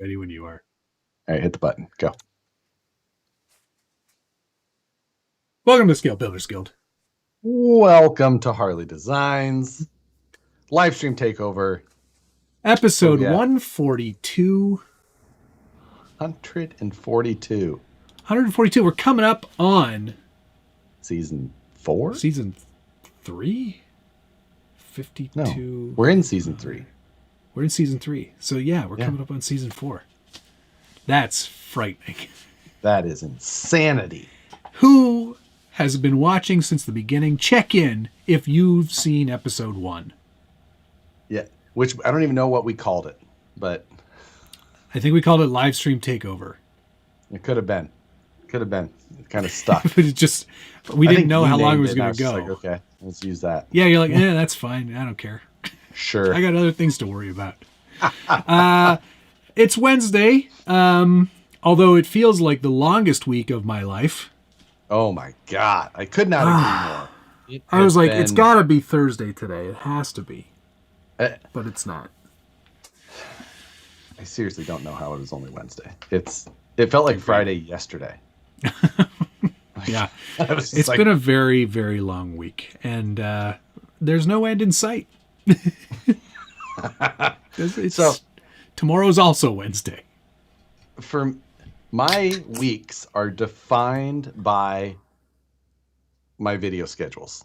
Ready when you are. All right, hit the button. Go. Welcome to Scale Builders Guild. Welcome to Harley Designs live stream takeover. Episode 142. 142. 142. We're coming up on season 4? Season 3? 52. No, we're in season 3. We're in season 3. So yeah, we're coming up on season 4. That's frightening. That is insanity. Who has been watching since the beginning? Check in if you've seen episode 1. Yeah, which I don't even know what we called it, but I think we called it live stream takeover. It could have been. Kind of stuck. But we didn't know how long it was going to go. Like, okay, let's use that. Yeah, you're like, that's fine. I don't care. Sure. I got other things to worry about. It's Wednesday, although it feels like the longest week of my life. Oh my God. I could not agree more. I was like, it's got to be Thursday today. It has to be. But it's not. I seriously don't know how it was only Wednesday. It felt like Friday yesterday. Yeah. It's been a very, very long week. And there's no end in sight. Tomorrow's also Wednesday. For my weeks are defined by my video schedules.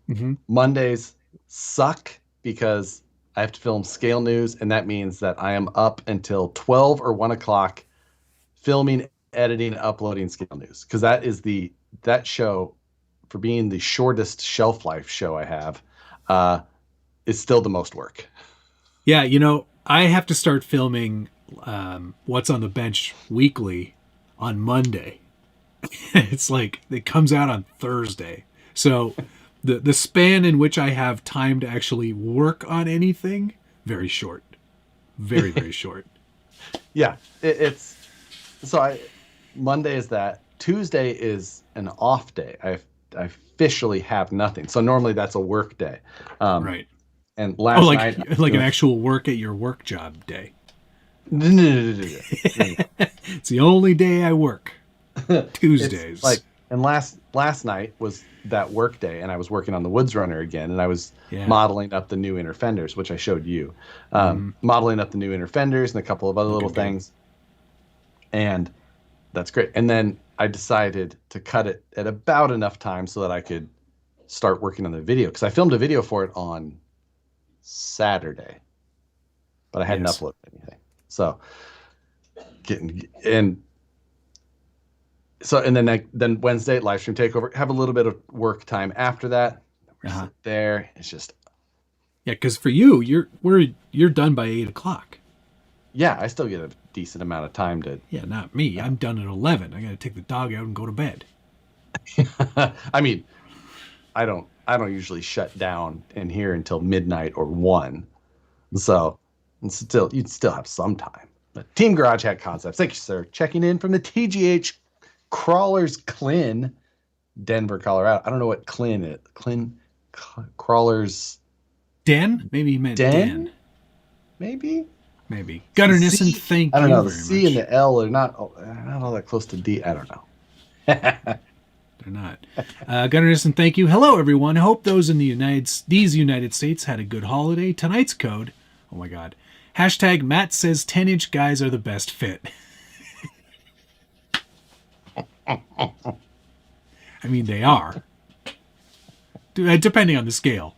Mm-hmm. Mondays suck because I have to film Scale News, and that means that I am up until 12 or 1 o'clock filming, editing, uploading Scale News. Because that show, for being the shortest shelf life show I have, is still the most work. Yeah, I have to start filming What's on the Bench weekly on Monday. It's like it comes out on Thursday. So the span in which I have time to actually work on anything, very short. Very, very short. Yeah, Monday is that. Tuesday is an off day. I officially have nothing. So normally that's a work day. Right. And last night, like an actual work at your work job day. No. It's the only day I work. Tuesdays. And last night was that work day, and I was working on the Woods Runner again, and I was modeling up the new inner fenders, which I showed you. Modeling up the new inner fenders and a couple of other little things. And that's great. And then I decided to cut it at about enough time so that I could start working on the video, because I filmed a video for it on Saturday, but I hadn't uploaded anything. So then Wednesday live stream takeover, have a little bit of work time after that. Sit there. It's just because for you, you're done by 8 o'clock. Yeah, I still get a decent amount of time to. Yeah, not me. I'm done at 11. I got to take the dog out and go to bed. I mean, I don't usually shut down in here until midnight or 1. So you'd still have some time. But Team Garage Hack Concepts, thank you, sir. Checking in from the TGH Crawlers Clin, Denver, Colorado. I don't know what Clin is. Crawlers Den? Maybe he meant Den. Maybe. Gunnar Nissen, thank you. I don't know. The very C much. and the L are not all that close to D. I don't know. They're not. Gunnar Nissen, thank you. Hello, everyone. I hope those in these United States had a good holiday. Tonight's code, oh my God, # Matt says 10-inch guys are the best fit. I mean, they are. Depending on the scale.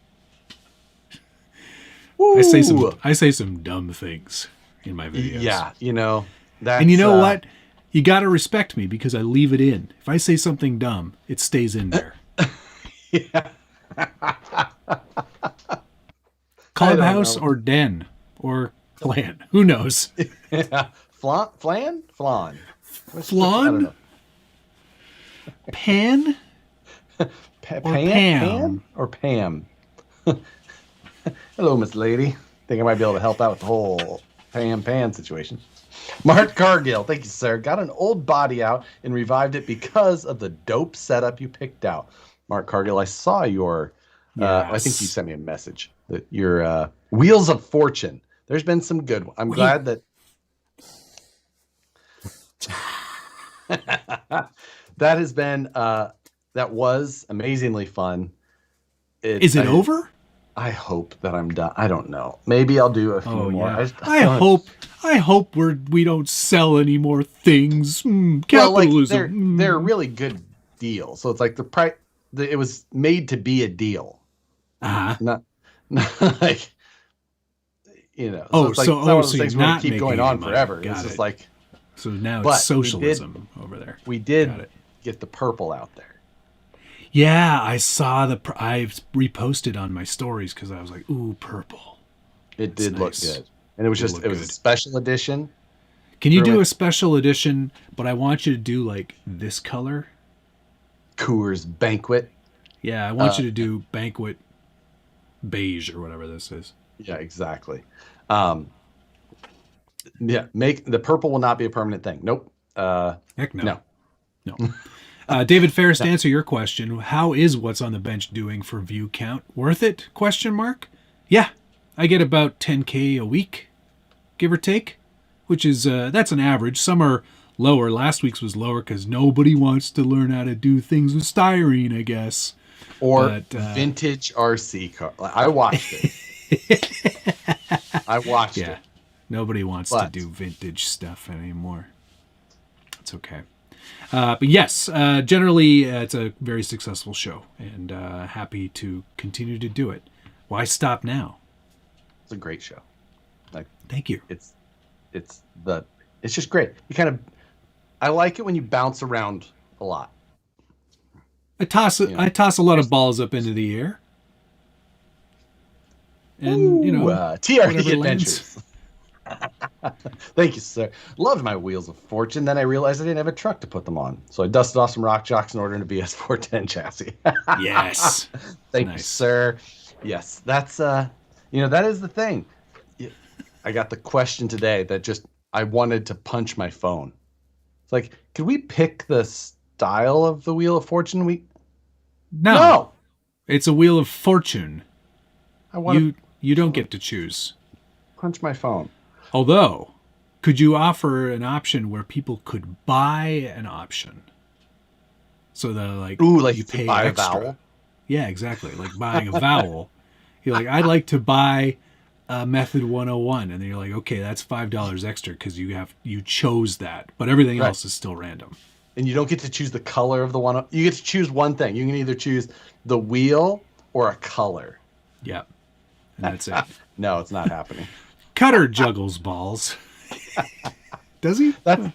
Ooh. I say some dumb things in my videos. Yeah, that's, and you know what? You got to respect me because I leave it in. If I say something dumb, it stays in there. Yeah. Clubhouse or den or clan. Who knows? Yeah. Flan? Flan. Flan? Pan? Pan? Or Pam? Hello, Miss Lady. Think I might be able to help out with the whole pan situation. Mark Cargill, thank you, sir. Got an old body out and revived it because of the dope setup you picked out. Mark Cargill, I saw your, I think you sent me a message that your Wheels of Fortune. There's been some good ones. I'm glad that That has been that was amazingly fun. Is it over? I hope that I'm done. I don't know. Maybe I'll do a few more. Yeah. I hope we don't sell any more things. Capitalism. They're a really good deal. So it's like the price. It was made to be a deal. Not like, you know. So it's like some of those things will keep going on forever. It's just like. So now it's socialism over there. We did get the purple out there. Yeah, I saw I reposted on my stories because I was like, "Ooh, purple." It did look good, and it was a special edition. Can you do a special edition? But I want you to do like this color, Coors Banquet. Yeah, I want you to do Banquet beige or whatever this is. Yeah, exactly. Make the purple will not be a permanent thing. Nope. Heck no. David Ferris, to answer your question, how is What's on the Bench doing for view count? Worth it? ? Yeah, I get about 10K a week, give or take, which is that's an average. Some are lower. Last week's was lower because nobody wants to learn how to do things with styrene, I guess. Or vintage RC car. I watched it. I watched it. Nobody wants to do vintage stuff anymore. It's okay. But yes, generally it's a very successful show, and happy to continue to do it. Why stop now? It's a great show. Thank you. It's just great. I like it when you bounce around a lot. I toss a lot of balls up into the air, and TRD Adventures. Thank you, sir. Loved my Wheels of Fortune. Then I realized I didn't have a truck to put them on, so I dusted off some rock jocks and ordered a BS410 chassis. Yes. Thank you, sir. Yes, that's that is the thing. I got the question today that I wanted to punch my phone. It's like, could we pick the style of the Wheel of Fortune? No. It's a Wheel of Fortune. You don't get to choose. Punch my phone. Although, could you offer an option where people could buy an option? So that you pay buy extra. A vowel? Yeah, exactly. Like buying a vowel. You're like, I'd like to buy Method 101, and then you're like, okay, that's $5 extra because you chose that, but everything else is still random. And you don't get to choose the color of the one. You get to choose one thing. You can either choose the wheel or a color. Yeah, and that's it. No, it's not happening. Cutter juggles balls. Does he? Yeah.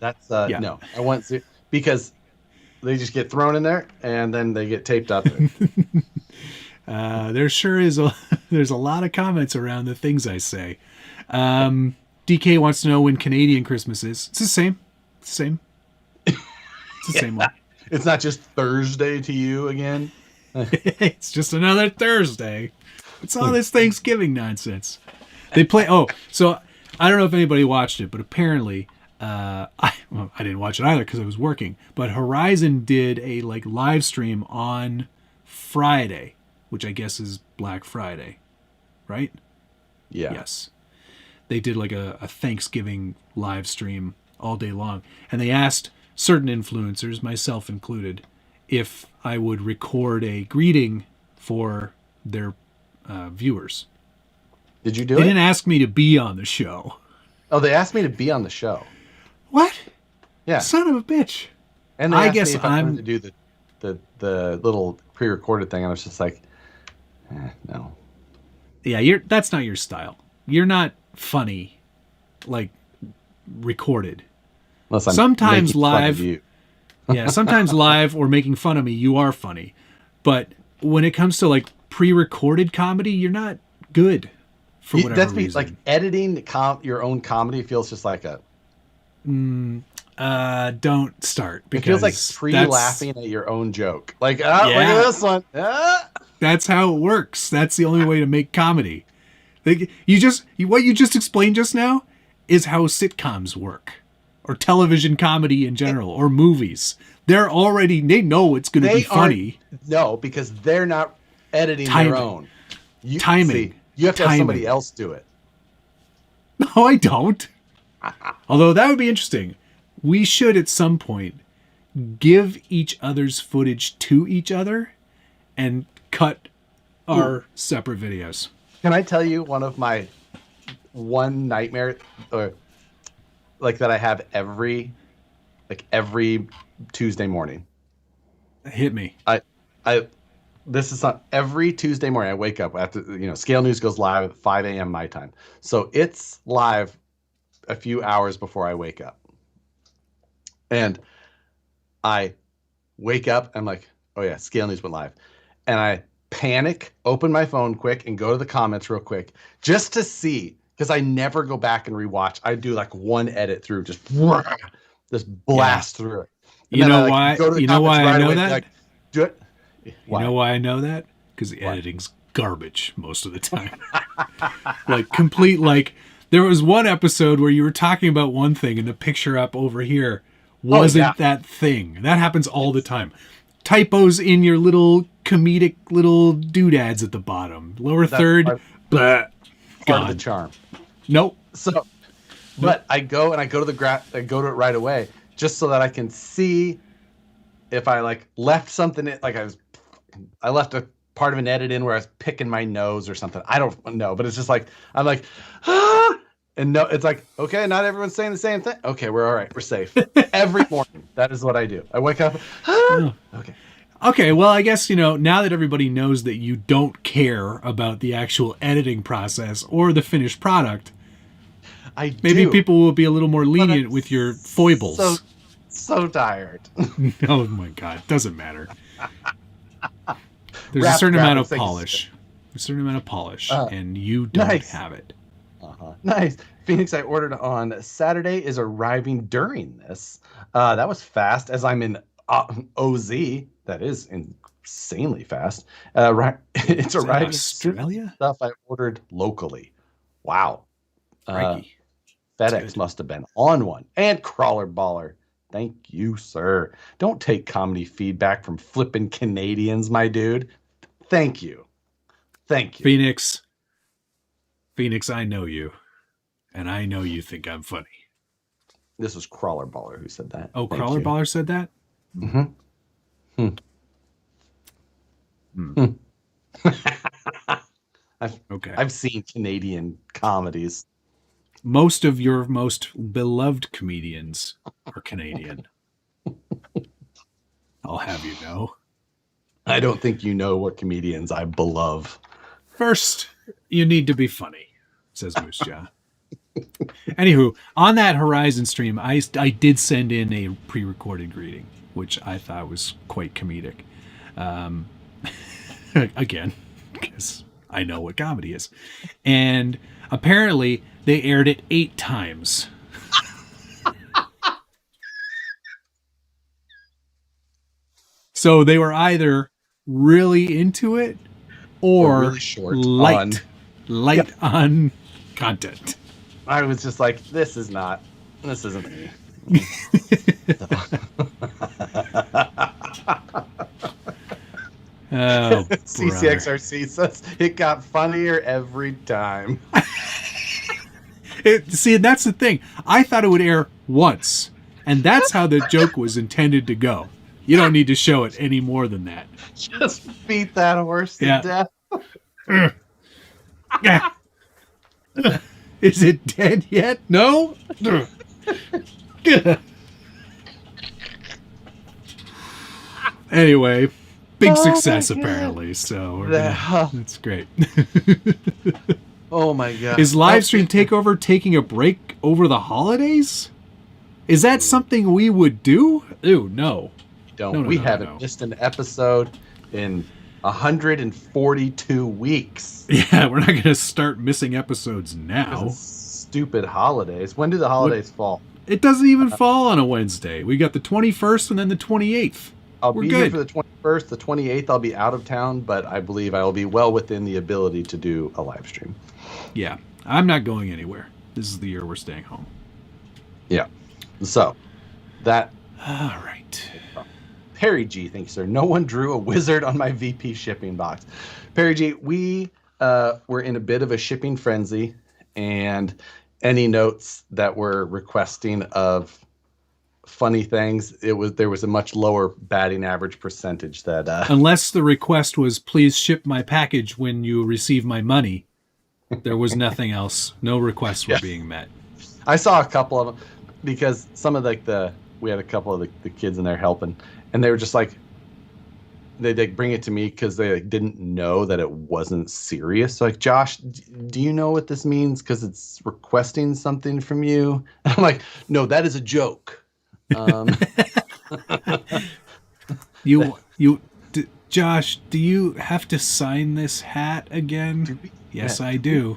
That's no. I want to, because they just get thrown in there and then they get taped up. There sure is there's a lot of comments around the things I say. DK wants to know when Canadian Christmas is. It's the same. It's the same one. It's not just Thursday to you again. It's just another Thursday. It's all this Thanksgiving nonsense. They play. Oh, so I don't know if anybody watched it, but apparently, I didn't watch it either because I was working. But Horizon did a live stream on Friday, which I guess is Black Friday, right? Yeah. Yes. They did a Thanksgiving live stream all day long, and they asked certain influencers, myself included, if I would record a greeting for their viewers. Did you do it? They didn't ask me to be on the show. Oh, they asked me to be on the show. What? Yeah. Son of a bitch. And I guess I wanted to do the little pre-recorded thing, and I was just like, no. Yeah, that's not your style. You're not funny, recorded. Unless I'm sometimes live. Fun of you. Yeah, sometimes live or making fun of me, you are funny. But when it comes to pre-recorded comedy, you're not good for whatever reason. Editing your own comedy feels just like a. Don't start, because it feels like pre-laughing at your own joke. Look at this one. That's how it works. That's the only way to make comedy. What you just explained just now is how sitcoms work, or television comedy in general, or movies. They know it's going to be funny. No, because they're not editing their own. Timing. You have to have somebody else do it. No, I don't. Although that would be interesting. We should at some point give each other's footage to each other and cut our separate videos. Can I tell you one nightmare or like that I have every Tuesday morning? Hit me. This is on every Tuesday morning. I wake up after, Scale News goes live at 5 a.m. my time. So it's live a few hours before I wake up. And I wake up, I'm like, oh yeah, Scale News went live. And I panic, open my phone quick and go to the comments real quick just to see, because I never go back and rewatch. I do like one edit through, just blast through it. And you know why? You know why I know that? Like, do it. You know why I know that? Because the editing's garbage most of the time. There was one episode where you were talking about one thing and the picture up over here wasn't that thing. That happens all the time. Typos in your little comedic little doodads at the bottom. Lower third, part of the charm. Nope. So, but I go to it right away just so that I can see if I left something in, I left a part of an edit in where I was picking my nose or something. I don't know, but it's just I'm like, ah! And no, it's like, okay, not everyone's saying the same thing. Okay, we're all right. We're safe. Every morning, that is what I do. I wake up. Ah! Okay. Okay, well, I guess, now that everybody knows that you don't care about the actual editing process or the finished product, maybe people will be a little more lenient with your foibles. So tired. Oh my God, it doesn't matter. There's a certain amount of polish. And you don't have it. Nice. Phoenix, I ordered on Saturday, is arriving during this. That was fast, as I'm in OZ. That is insanely fast. It's arriving. Australia? Stuff I ordered locally. Wow. FedEx must have been on one. And Crawler Baller. Thank you, sir. Don't take comedy feedback from flippin' Canadians, my dude. Thank you. Phoenix, I know you. And I know you think I'm funny. This was Crawler Baller who said that. Oh, Crawler Baller said that? Mm-hmm. I've seen Canadian comedies. Most of your most beloved comedians are Canadian. I'll have you know. I don't think you know what comedians I beloved. First, you need to be funny, says Moose Jaw. Anywho, on that Horizon stream, I did send in a pre-recorded greeting, which I thought was quite comedic. Again, because I know what comedy is. And apparently, they aired it 8 times. So they were either really into it or really short light on content. I was just like, this isn't me. Oh, CCXRC says it got funnier every time. See, and that's the thing. I thought it would air once, and that's how the joke was intended to go. You don't need to show it any more than that. Just beat that horse to death. Is it dead yet? No? Anyway, big success apparently, so that's great. Oh my God. Is Livestream Takeover taking a break over the holidays? Is that something we would do? Ew, no. We haven't missed an episode in 142 weeks. Yeah, we're not going to start missing episodes now. Stupid holidays. When do the holidays fall? It doesn't even fall on a Wednesday. We got the 21st and then the 28th. I'll be here for the 21st. The 28th, I'll be out of town, but I believe I will be well within the ability to do a live stream. Yeah, I'm not going anywhere. This is the year we're staying home. Yeah. So, that... All right. Perry G, thank you, sir. No one drew a wizard on my VP shipping box. Perry G, we were in a bit of a shipping frenzy, and any notes that were requesting of funny things, there was a much lower batting average percentage that Unless the request was, please ship my package when you receive my money, there was nothing else. No requests were yeah. being met. I saw a couple of them because some of we had a couple of the kids in there helping, and they were just like, they bring it to me because they didn't know that it wasn't serious. So like, Josh, do you know what this means? Because it's requesting something from you. I'm like, no, that is a joke. Josh, do you have to sign this hat again? Yes, I do.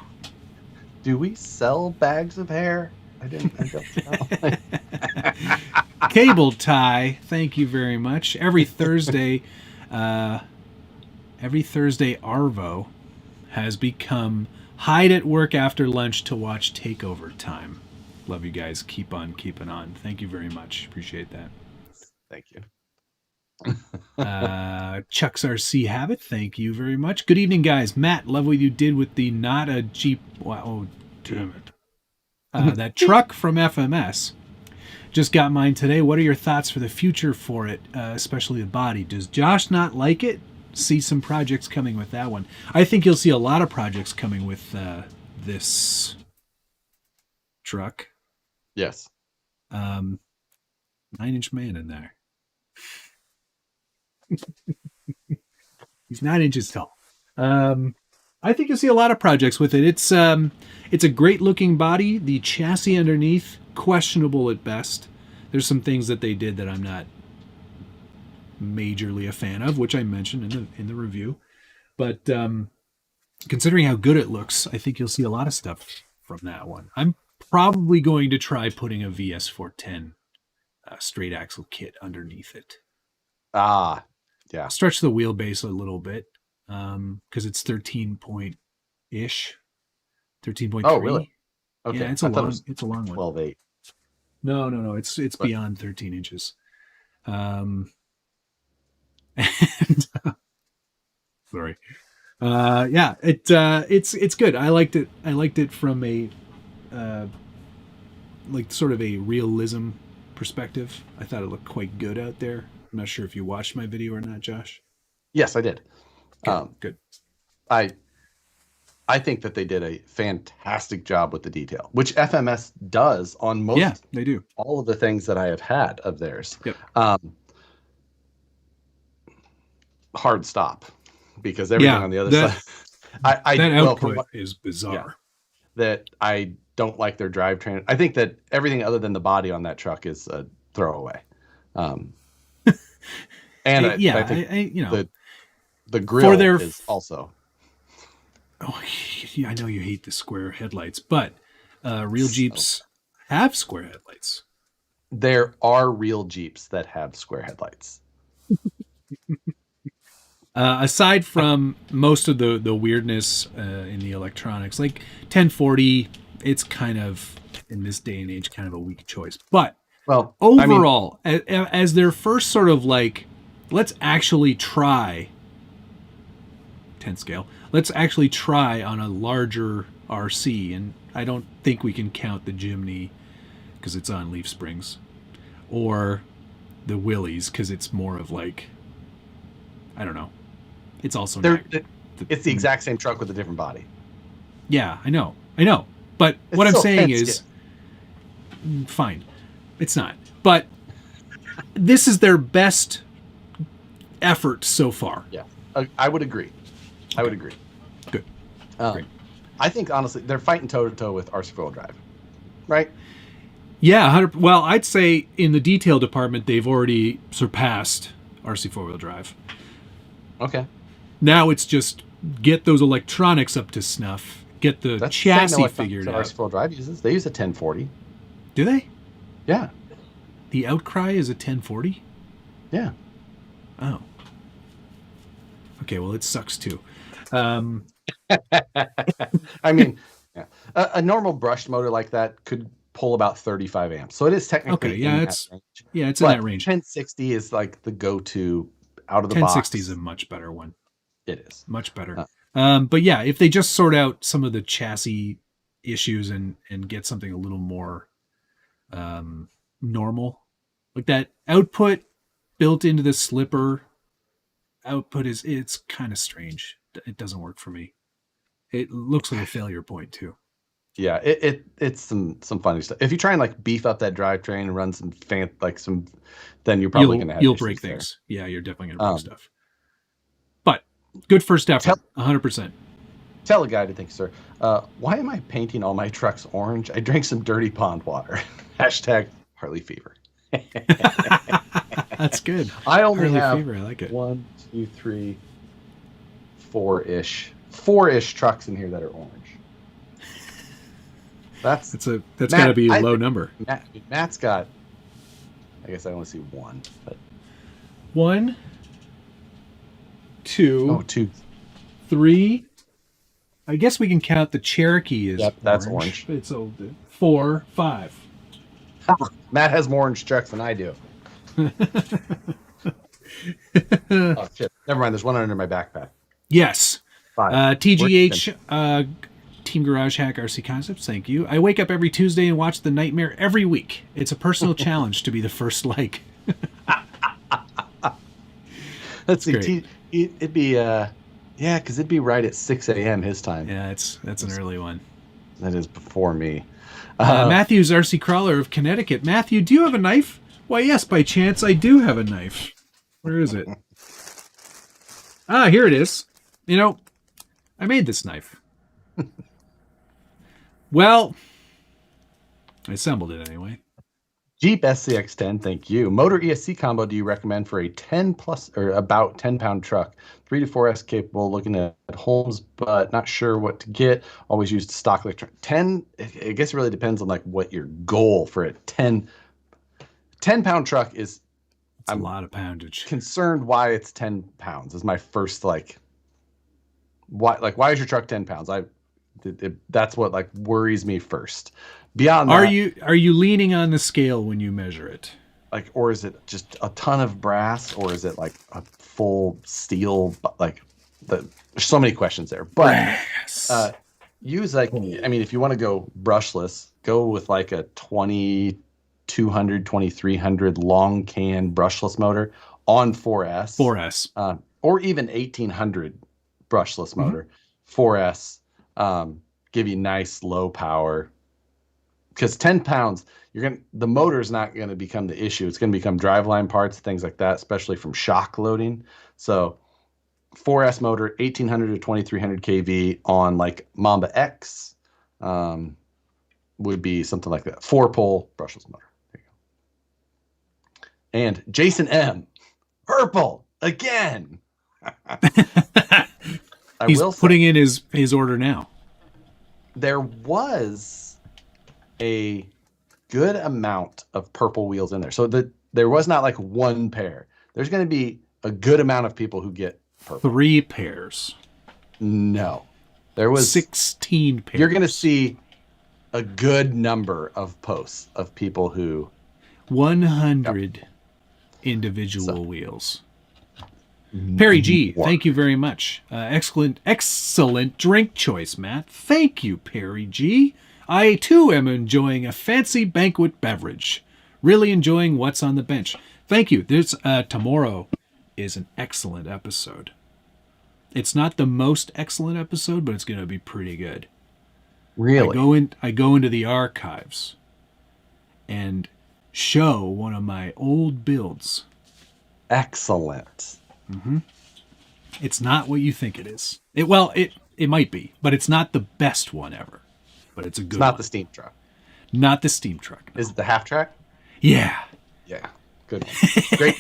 Do we sell bags of hair? I don't know. Cable tie, thank you very much. Every Thursday, Arvo has become hide at work after lunch to watch Takeover time. Love you guys. Keep on keeping on. Thank you very much. Appreciate that. Thank you. Chuck's RC Habit, thank you very much. Good evening, guys. Matt, love what you did with the not a Jeep. Wow, oh, damn it. That truck from FMS. Just got mine today. What are your thoughts for the future for it, especially the body? Does Josh not like it? See some projects coming with that one. I think you'll see a lot of projects coming with this truck. Yes. 9-inch man in there. He's 9 inches tall. I think you'll see a lot of projects with it. It's a great looking body. The chassis underneath, questionable at best. There's some things that they did that I'm not majorly a fan of, which I mentioned in the review. But considering how good it looks, I think you'll see a lot of stuff from that one. I'm probably going to try putting a VS410 straight axle kit underneath it. Yeah. Stretch the wheelbase a little bit because it's 13-point-ish. 13.3. Oh, really? Okay. Yeah, it's a long one. 12.8. No. It's beyond 13 inches. And sorry. Yeah, it's good. I liked it. I liked it from a like sort of a realism perspective. I thought it looked quite good out there. I'm not sure if you watched my video or not, Josh. Yes, I did. Good. I think that they did a fantastic job with the detail, which FMS does on most. Yeah, they do. All of the things that I have had of theirs. Yep. Hard stop, because everything on the other side. That output is bizarre. Yeah, that I don't like their drivetrain. I think that everything other than the body on that truck is a throwaway. And I think the grill is also. Oh, I know you hate the square headlights, but real Jeeps have square headlights. There are real Jeeps that have square headlights. Aside from most of the weirdness in the electronics, like 1040, it's kind of, in this day and age, kind of a weak choice. But overall, as their first sort of like, let's actually try 10 scale. Let's actually try on a larger RC, and I don't think we can count the Jimny because it's on leaf springs, or the Willys because it's more of like, I don't know. It's also it's the exact same truck with a different body. Yeah, I know. But what I'm saying is, fine, it's not. But this is their best effort so far. Yeah, I would agree. I would agree. Good. Great. I think, honestly, they're fighting toe-to-toe with RC four-wheel drive, right? Yeah, well, I'd say in the detail department, they've already surpassed RC four-wheel drive. Okay. Now it's just get those electronics up to snuff, get the chassis figured out. RC four-wheel drive uses. They use a 1040. Do they? Yeah. The Outcry is a 1040? Yeah. Oh. Okay, well, it sucks too. I mean, yeah. A normal brushed motor like that could pull about 35 amps. So it is technically in that range. 1060 is like the go-to out of the box. 1060 is a much better one. It is. Much better. But yeah, if they just sort out some of the chassis issues and get something a little more normal. Like that output built into the slipper output it's kind of strange. It doesn't work for me. It looks like a failure point too. Yeah, it's some funny stuff. If you try and like beef up that drivetrain and run some then you're probably going to have you'll issues break there. things. Yeah, you're definitely going to break stuff. But good first effort, 100%. Tell a guy to think, sir. Why am I painting all my trucks orange? I drank some dirty pond water. Hashtag Harley fever. That's good. I only Harley have fever. I like it. 1, 2, 3, 4-ish trucks in here that are orange. That's got to be a low number. Matt's got. I guess I only see one, but 1, 2, oh, 2, 3. I guess we can count the Cherokee as that's orange. It's old. 4, 5. Matt has more orange trucks than I do. Oh shit! Never mind. There's one under my backpack. Yes. 5. TGH. Team Garage Hack RC Concepts, thank you. I wake up every Tuesday and watch The Nightmare every week. It's a personal challenge to be the first like. Let's see. It'd be because it'd be right at 6 a.m. his time. Yeah, that's an early one. That is before me. Matthew's RC Crawler of Connecticut. Matthew, do you have a knife? Why, yes, by chance I do have a knife. Where is it? Here it is. I made this knife. Well, I assembled it anyway. Jeep SCX10, thank you. Motor ESC combo do you recommend for a 10 plus or about 10 pound truck? 3 to 4S capable, looking at homes, but not sure what to get. Always used stock electronic. 10, I guess it really depends on like what your goal for a 10 pound truck is. It's a lot of poundage. Concerned why it's 10 pounds is my first why is your truck 10 pounds? That's what like worries me first. Beyond that, are you leaning on the scale when you measure it? Like, or is it just a ton of brass, or is it like a full steel? Like, there's so many questions there. But use like, I mean, if you want to go brushless, go with like a 2200, 2300 long can brushless motor on 4S. 4S. Or even 1800 brushless motor. 4S. Give you nice low power. Because 10 pounds, the motor's not going to become the issue. It's going to become driveline parts, things like that, especially from shock loading. So 4S motor, 1800 to 2300 kV on like Mamba X would be something like that. 4-pole brushless motor. There you go. And Jason M. Purple again. He's putting in his order now. There was a good amount of purple wheels in there. So there was not like one pair. There's going to be a good amount of people who get purple. 3 pairs. No. There was 16 pairs. You're going to see a good number of posts of people who 100 individual wheels. Perry G, thank you very much. Excellent drink choice, Matt. Thank you, Perry G. I, too, am enjoying a fancy banquet beverage. Really enjoying what's on the bench. Thank you. Tomorrow is an excellent episode. It's not the most excellent episode, but it's going to be pretty good. Really? I go into the archives and show one of my old builds. Excellent. Mm-hmm. It's not what you think it is. It might be, but it's not the best one ever. But it's a good one. Not the steam truck. Not the steam truck. No. Is it the half track? Yeah. Yeah. Good one. Great.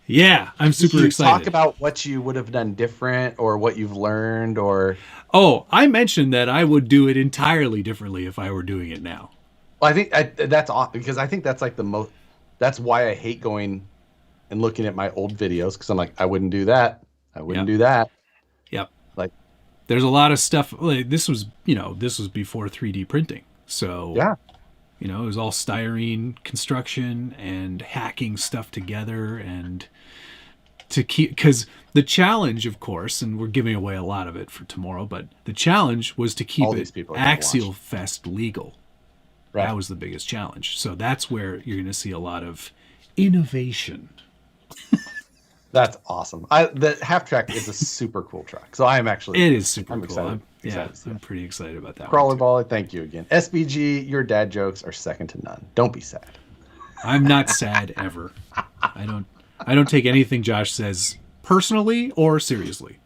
Yeah, I'm super excited. Talk about what you would have done different or what you've learned or... Oh, I mentioned that I would do it entirely differently if I were doing it now. Well, I think that's awesome because I think that's like the most... That's why I hate going and looking at my old videos because I'm like, I wouldn't do that. I wouldn't do that. Yep. Like, there's a lot of stuff. Like, this was before 3D printing. So, yeah. It was all styrene construction and hacking stuff together. And to keep, because the challenge, of course, and we're giving away a lot of it for tomorrow, but the challenge was to keep it Axial Fest legal. Right. That was the biggest challenge. So that's where you're going to see a lot of innovation. That's awesome. The half track is a super cool truck. So I am actually. It is super cool. Excited. I'm pretty excited about that. Crawler Ball, thank you again. SBG, your dad jokes are second to none. Don't be sad. I'm not sad ever. I don't take anything Josh says personally or seriously.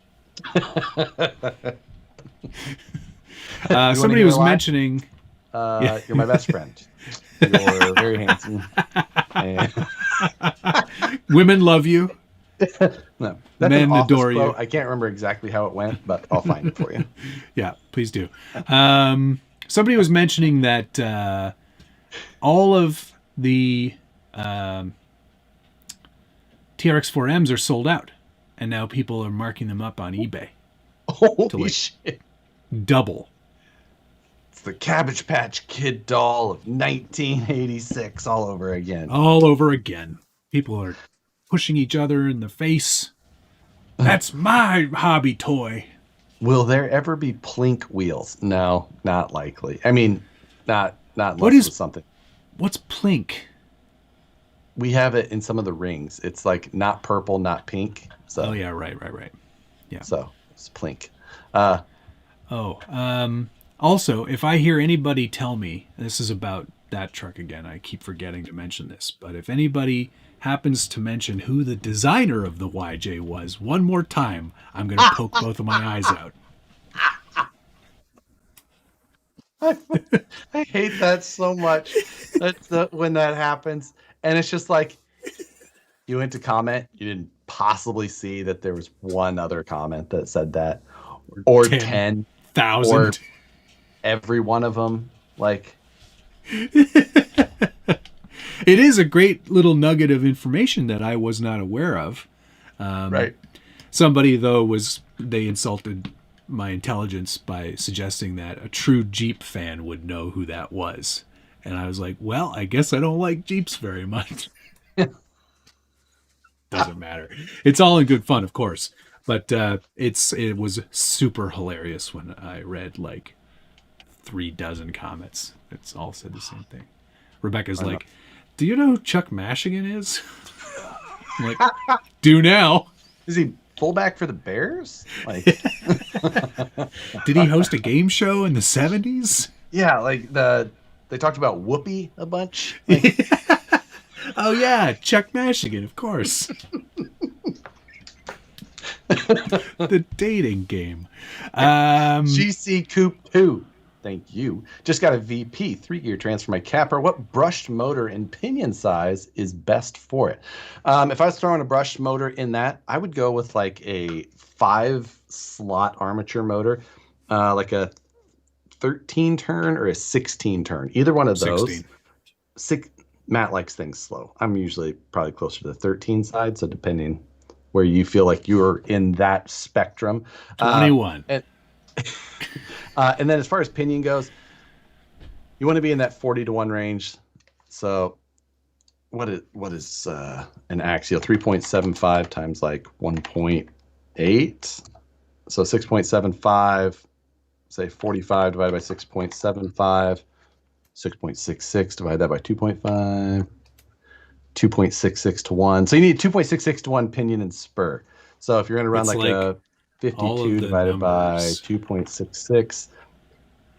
Somebody was mentioning. You're my best friend. You're very handsome. Women love you. No, men adore you. I can't remember exactly how it went, but I'll find it for you. Yeah, please do. Somebody was mentioning that all of the TRX4Ms are sold out, and now people are marking them up on eBay. Holy shit! Double. It's the Cabbage Patch Kid doll of 1986 all over again. All over again. People are pushing each other in the face. That's my hobby toy. Will there ever be plink wheels? No, not likely. I mean, not unless it's something. What's plink? We have it in some of the rings. It's like not purple, not pink. So. Oh yeah, right. Yeah. So it's plink. Also, if I hear anybody tell me, this is about that truck again, I keep forgetting to mention this, but if anybody happens to mention who the designer of the YJ was one more time, I'm going to poke both of my eyes out. I hate that so much. When that happens. And it's just like, you went to comment, you didn't possibly see that there was one other comment that said that. Or 10,000. Or every one of them. Like... It is a great little nugget of information that I was not aware of. Right. Somebody, though, they insulted my intelligence by suggesting that a true Jeep fan would know who that was. And I was like, well, I guess I don't like Jeeps very much. Doesn't matter. It's all in good fun, of course. But it was super hilarious when I read like 36 comments. It's all said the same thing. Rebecca's like, do you know who Chuck Mashigan is? I'm like, do now. Is he fullback for the Bears? Like, did he host a game show in the 70s? Yeah, like they talked about Whoopi a bunch. Like, oh yeah, Chuck Mashigan, of course. The dating game. GC Coupe 2. Thank you. Just got a VP 3-gear transfer my Capra. What brushed motor and pinion size is best for it? If I was throwing a brushed motor in that, I would go with like a 5-slot armature motor, like a 13 turn or a 16 turn. Either one of those. 16. Matt likes things slow. I'm usually probably closer to the 13 side, so depending where you feel like you're in that spectrum. 21. And then as far as pinion goes, you want to be in that 40-to-1 range. So what is an axial? 3.75 times like 1.8. So 6.75, say 45 divided by 6.75, 6.66 divided that by 2.5, 2.66 to 1. So you need 2.66 to 1 pinion and spur. So if you're going to run like a 52 divided by 2.66.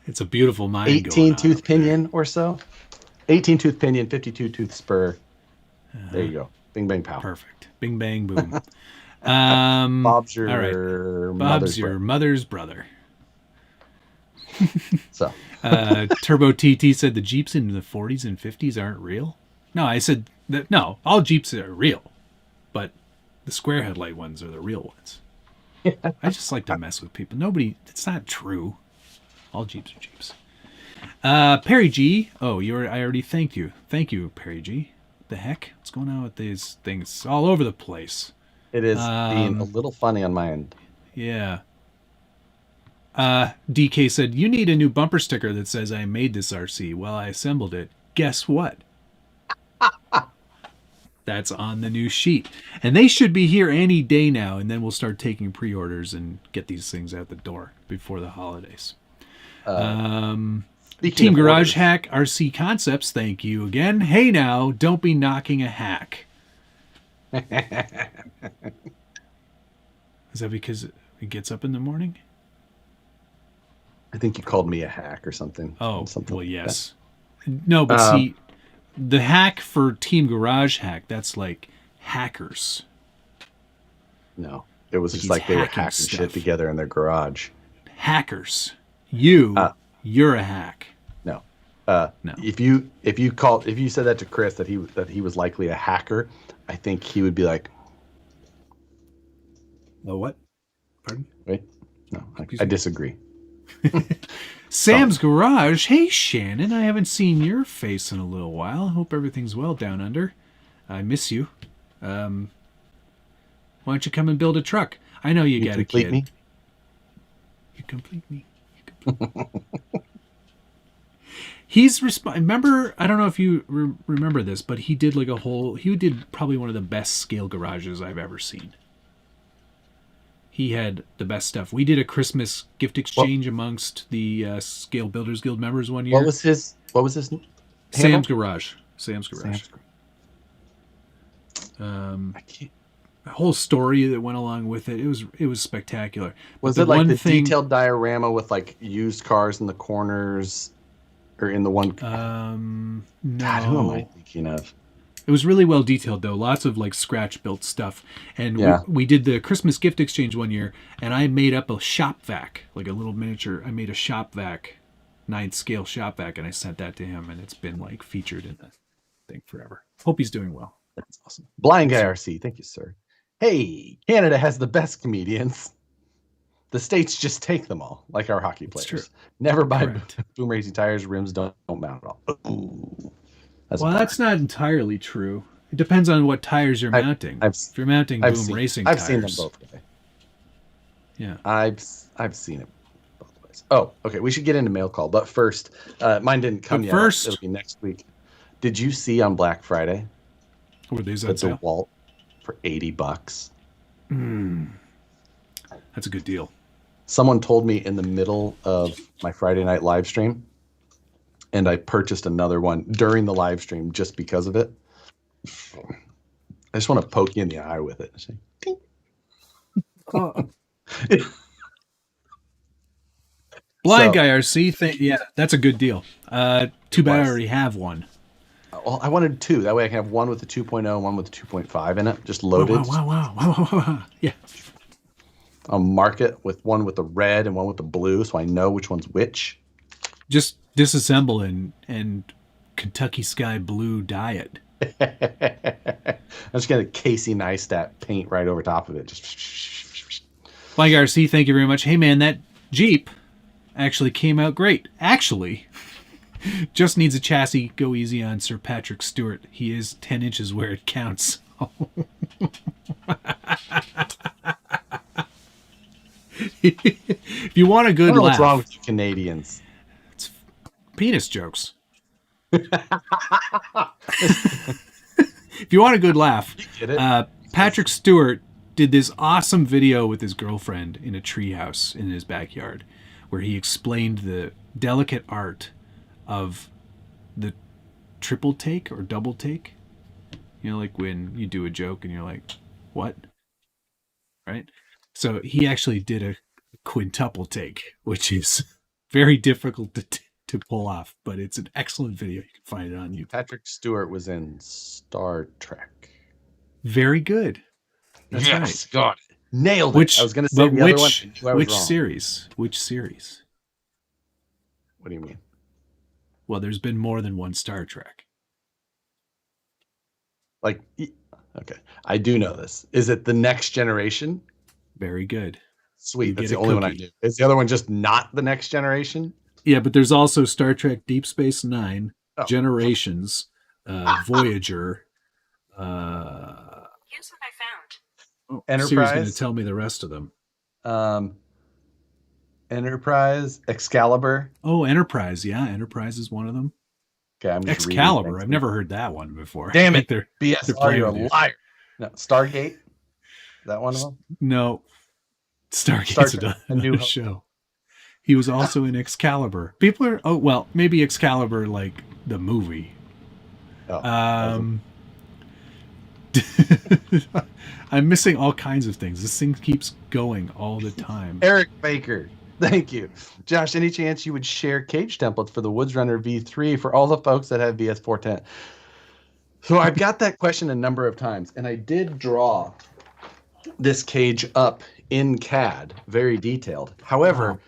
It's a beautiful mind. 18 tooth pinion or so. 18 tooth pinion, 52 tooth spur. There you go. Bing, bang, pow. Perfect. Bing, bang, boom. Bob's your mother's brother. So, Turbo TT said the Jeeps in the 40s and 50s aren't real. No, I said that no, all Jeeps are real, but the square headlight ones are the real ones. I just like to mess with people. It's not true. All Jeeps are Jeeps. Perry G. Oh, I already thanked you. Thank you, Perry G. What the heck? What's going on with these things all over the place? It is being a little funny on my end. Yeah. DK said, you need a new bumper sticker that says I made this RC. Well, I assembled it. Guess what? That's on the new sheet. And they should be here any day now, and then we'll start taking pre-orders and get these things out the door before the holidays. Team Garage Hack RC Concepts, thank you again. Hey now, don't be knocking a hack. Is that because it gets up in the morning? I think you called me a hack or something. Oh, something well, yes. No, but see, the hack for Team Garage Hack, that's like hackers. No, it was just like they were hacking stuff. Shit together in their garage. Hackers. You're a hack. No. No. If you said that to Chris that he was likely a hacker, I think he would be like, "Oh, what? Pardon? Wait, no, I disagree." Sam's Garage. Hey, Shannon, I haven't seen your face in a little while. Hope everything's well down under. I miss you. Why don't you come and build a truck? I know you got a kid. Me? You complete me. He's remember, I don't know if you remember this, but he did he did probably one of the best scale garages I've ever seen. He had the best stuff. We did a Christmas gift exchange amongst the Scale Builders Guild members one year. What was his Sam's Garage. A whole story that went along with it. It was spectacular. Was it like the detailed diorama with like used cars in the corners, or in the one? No. God, who am I thinking of? It was really well detailed though. Lots of like scratch built stuff. And we did the Christmas gift exchange one year, and I made up a shop vac, like a little miniature. I made a shop vac, 9th scale shop vac, and I sent that to him, and it's been like featured in the thing forever. Hope he's doing well. That's awesome. Blind Guy RC, thank you, sir. Hey, Canada has the best comedians. The States just take them all, like our hockey players. Never buy boom racing tires. Rims don't mount at all. Ooh, that's not entirely true. It depends on what tires you're mounting. If you're mounting boom racing tires. I've seen them both ways. Yeah. I've seen it both ways. Oh, okay. We should get into mail call. But first, mine didn't come yet. It'll be next week. Did you see on Black Friday? Were these on sale? Dewalt for $80. That's a good deal. Someone told me in the middle of my Friday night live stream, and I purchased another one during the live stream just because of it. I just want to poke you in the eye with it. Say, Blind Guy RC, that's a good deal. Too bad I already have one. Well, I wanted two. That way I can have one with the 2.0 and one with the 2.5 in it, just loaded. Wow. Yeah. I'll mark it with one with the red and one with the blue, so I know which one's which. Just disassemble and Kentucky Sky Blue dye it. I'm just going to Casey Neistat paint right over top of it. Just. Blind Guy RC, thank you very much. Hey, man, that Jeep actually came out great. Actually... just needs a chassis. Go easy on Sir Patrick Stewart. He is 10 inches where it counts. If you want a good laugh. What's wrong with you Canadians? It's penis jokes. If you want a good laugh, you get it. Patrick Stewart did this awesome video with his girlfriend in a treehouse in his backyard where he explained the delicate art of the triple take or double take. You know, like when you do a joke and you're like, what? Right? So he actually did a quintuple take, which is very difficult to pull off, but it's an excellent video. You can find it on YouTube. Patrick Stewart was in Star Trek. Very good. That's right. Got it. Nailed it. I was going to say the other one. Which series? Which series? What do you mean? Well, there's been more than one Star Trek. Like, okay. I do know this. Is it The Next Generation? Very good. Sweet. That's the only one I knew. Is the other one just not The Next Generation? Yeah, but there's also Star Trek Deep Space Nine, Generations, Voyager. Here's what I found. Enterprise. Siri's going to tell me the rest of them. Enterprise, Excalibur. Oh, Enterprise. Yeah, Enterprise is one of them. Okay, I'm just Excalibur. I've never heard that one before. Damn it. They're BSR, you're a liar. No, Stargate? That one of them? No. Stargate's A New a Hope. show. He was also in Excalibur. People are, oh, well, maybe Excalibur, like the movie. Oh, I'm missing all kinds of things. This thing keeps going all the time. Eric Baker. Thank you. Josh, any chance you would share cage templates for the Woods Runner V3 for all the folks that have VS410? So I've got that question a number of times, and I did draw this cage up in CAD, very detailed. However,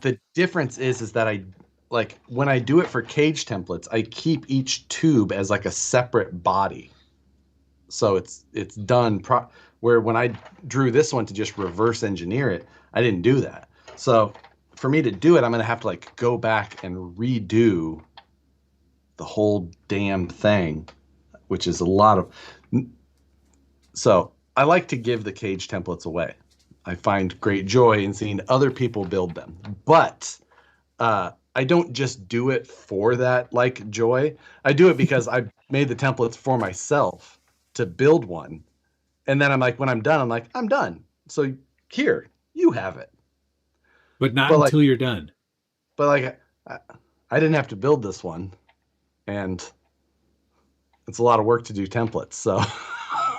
the difference is that I, like, when I do it for cage templates, I keep each tube as like a separate body. So it's done where when I drew this one to just reverse engineer it, I didn't do that. So for me to do it, I'm going to have to like go back and redo the whole damn thing, which is a lot of. So I like to give the cage templates away. I find great joy in seeing other people build them, but I don't just do it for that like joy. I do it because I made the templates for myself to build one. And then I'm like, when I'm done, I'm like, I'm done. So here, you have it. But not until you're done. But like, I didn't have to build this one. And it's a lot of work to do templates. So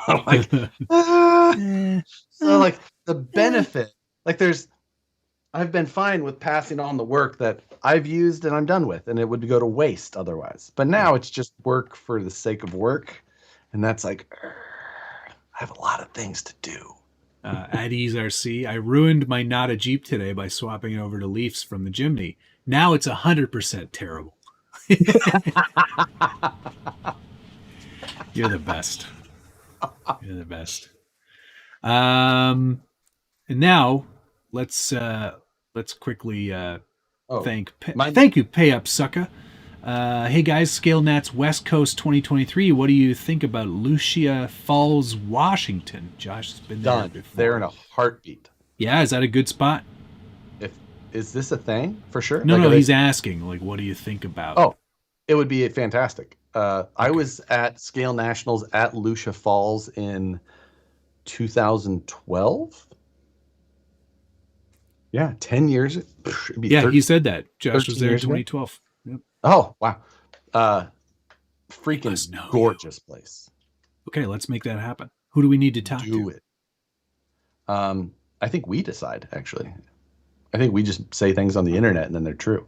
I'm like, so like the benefit, like I've been fine with passing on the work that I've used and I'm done with, and it would go to waste otherwise. But now it's just work for the sake of work. And that's like, I have a lot of things to do. At Ease RC, I ruined my not a Jeep today by swapping it over to Leafs from the Jimny. Now it's 100% terrible. You're the best. You're the best. And now let's quickly thank you, Pay Up Sucka. Hey guys, Scale Nats West Coast 2023. What do you think about Lucia Falls, Washington? Josh has been there before. They're in a heartbeat. Yeah, is that a good spot? Is this a thing for sure? No, he's asking, like, what do you think about? Oh, it would be fantastic. I was at Scale Nationals at Lucia Falls in 2012. Yeah, 10 years. Yeah, he said that. Josh was there in 2012. Yep. Oh, wow. Freaking gorgeous place. Okay, let's make that happen. Who do we need to talk to? Do it. I think we decide, actually. I think we just say things on the internet and then they're true.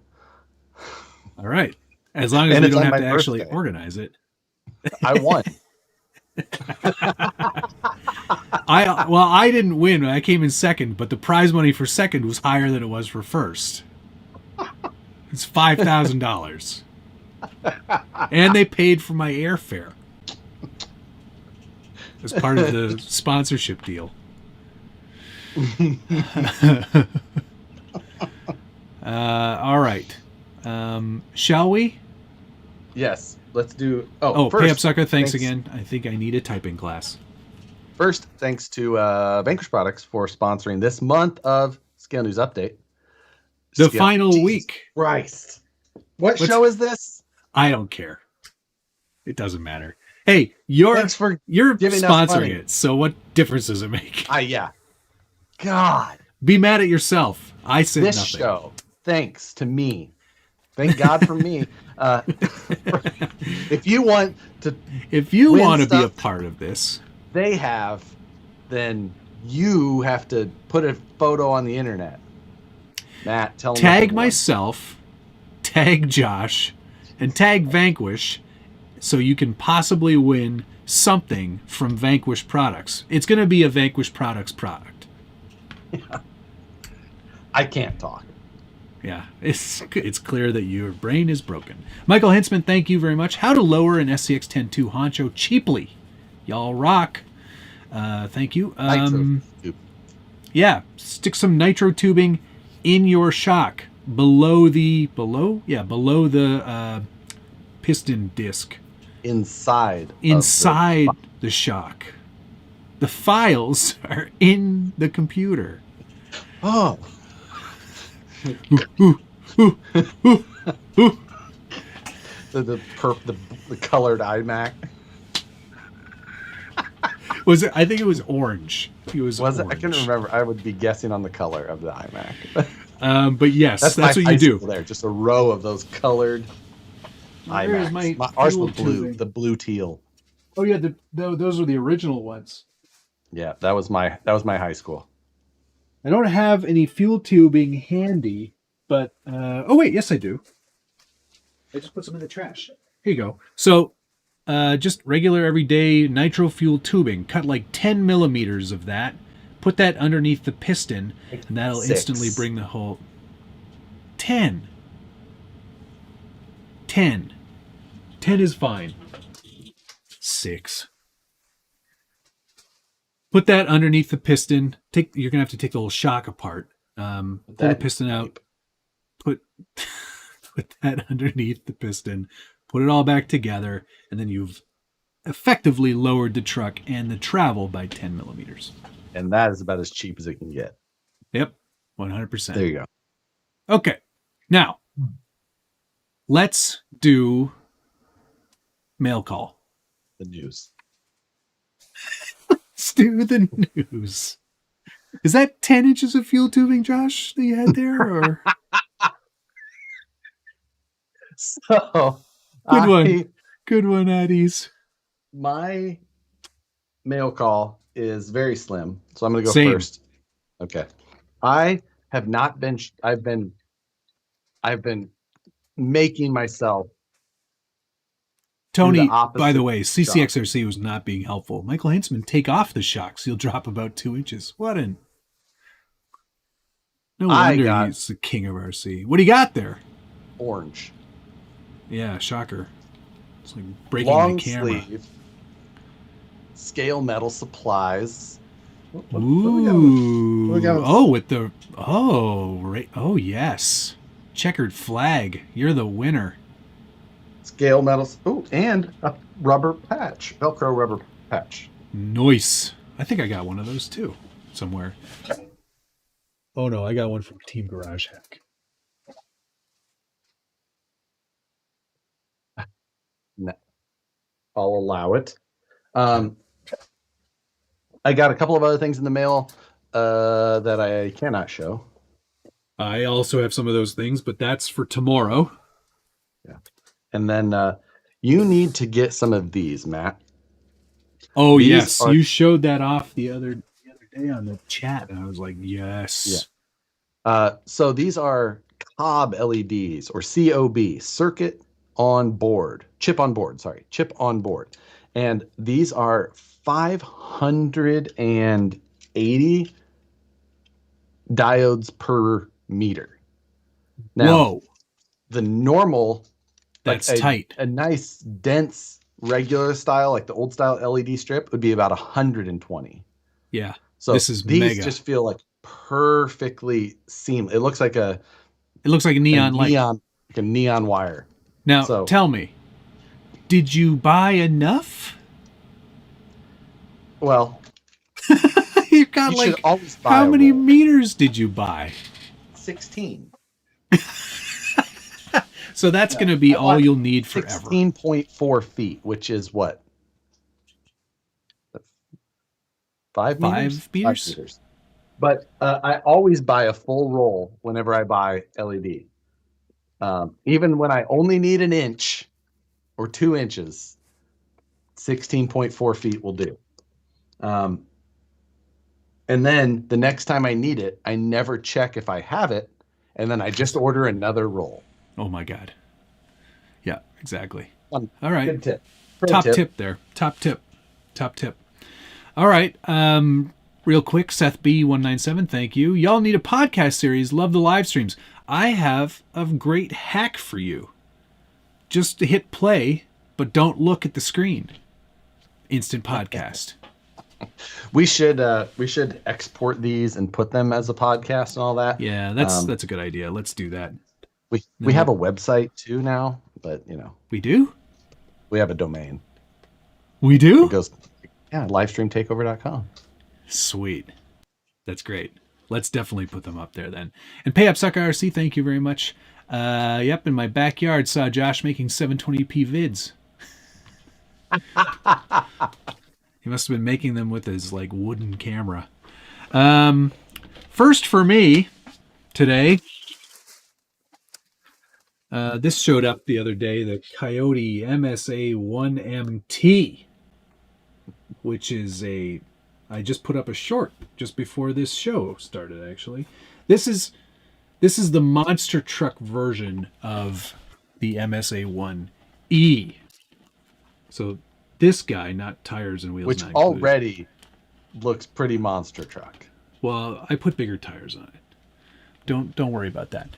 All right. As long as we don't have to actually organize it. I won. I didn't win. I came in second, but the prize money for second was higher than it was for first. It's $5,000. And they paid for my airfare as part of the sponsorship deal. All right. Shall we? Yes. Let's do... first, Pay Up Sucker, thanks again. I think I need a typing class. First, thanks to Vanquish Products for sponsoring this month of Scale News Update. The final week. Christ. What show is this? I don't care. It doesn't matter. Hey, you're sponsoring it, so what difference does it make? Yeah. God. Be mad at yourself. I said this nothing. This show, thanks to me. Thank God for me. If you want to be a part of this, then you have to put a photo on the internet. Matt, tell me. Tag myself, tag Josh, and tag Vanquish so you can possibly win something from Vanquish Products. It's going to be a Vanquish Products product. Yeah. I can't talk. Yeah, it's clear that your brain is broken. Michael Hintzman, thank you very much. How to lower an SCX 10.2 honcho cheaply. Y'all rock. Thank you. Yeah, stick some nitro tubing in your shock below the piston disc. Inside the shock. The files are in the computer. the colored iMac. Was it? I think it was orange. It was Was it? orange. I couldn't remember. I would be guessing on the color of the iMac. But yes, that's what you do. There, just a row of those colored iMacs. Ours were blue, the blue teal. Oh yeah, those were the original ones. Yeah, that was my high school. I don't have any fuel tubing handy, but oh wait, yes I do. I just put some in the trash. Here you go. So, just regular everyday nitro fuel tubing. Cut like 10 millimeters of that. Put that underneath the piston, and that'll 6. instantly bring the whole 10. 10 is fine. 6. Put that underneath the piston. You're gonna have to take the little shock apart. Pull the piston out. Put that underneath the piston. Put it all back together, and then you've effectively lowered the truck and the travel by 10 millimeters. And that is about as cheap as it can get. Yep, 100%. There you go. Okay, now let's do mail call. The news. Let's do the news. Is that 10 inches of fuel tubing, Josh, that you had there? Or So Good one, Addies. My mail call is very slim, so I'm going to go Same. first. Okay. I have not been. I've been making myself. Tony, by the way, CCXRC was not being helpful. Michael Hensman, take off the shocks. You'll drop about 2 inches. No wonder he's the king of RC. What do you got there? Orange. Yeah, shocker. It's like breaking Long the camera. Sleeve, scale metal supplies. Ooh. Oh, yes. Checkered flag. You're the winner. Scale metals. Oh, and a rubber patch. Velcro rubber patch. Nice. I think I got one of those too, somewhere. Oh no, I got one from Team Garage Hack. No, I'll allow it. I got a couple of other things in the mail that I cannot show. I also have some of those things, but that's for tomorrow. Yeah. And then you need to get some of these, Matt. Oh, yes. You showed that off the other day on the chat, and I was like, yes. Yeah. So these are COB LEDs, or COB, chip on board. And these are 580 diodes per meter. Now, whoa. The normal, that's tight. A nice, dense, regular style, like the old style LED strip, would be about 120. Yeah. So this is these mega. just feel like perfectly seamless. It looks like a neon light. Like a neon wire. Now, tell me, did you buy enough? Well, you should always buy how many meters did you buy? 16. So that's going to be all you'll need forever. 16.4 feet, which is what? 5 meters? 5 meters? 5 meters. But I always buy a full roll whenever I buy LED. Even when I only need an inch or 2 inches, 16.4 feet will do. And then the next time I need it, I never check if I have it, and then I just order another roll. Oh my God. Yeah, exactly. All right. Good tip. Top tip there. Top tip. All right. Real quick, Seth B197, thank you. Y'all need a podcast series. Love the live streams. I have a great hack for you. Just to hit play, but don't look at the screen. Instant podcast. We should export these and put them as a podcast and all that. Yeah, that's a good idea. Let's do that. We have a website too now, but we do. We have a domain. We do. It goes, livestreamtakeover.com. Sweet, that's great. Let's definitely put them up there then. And Pay Up Sucker RC, thank you very much. Yep, in my backyard, saw Josh making 720p vids. He must have been making them with his like wooden camera. First for me today, this showed up the other day, the Coyote MSA1MT, which is I just put up a short just before this show started, actually. This is the monster truck version of the MSA1E. So this guy, not tires and wheels, which not already looks pretty monster truck. Well, I put bigger tires on it. Don't worry about that.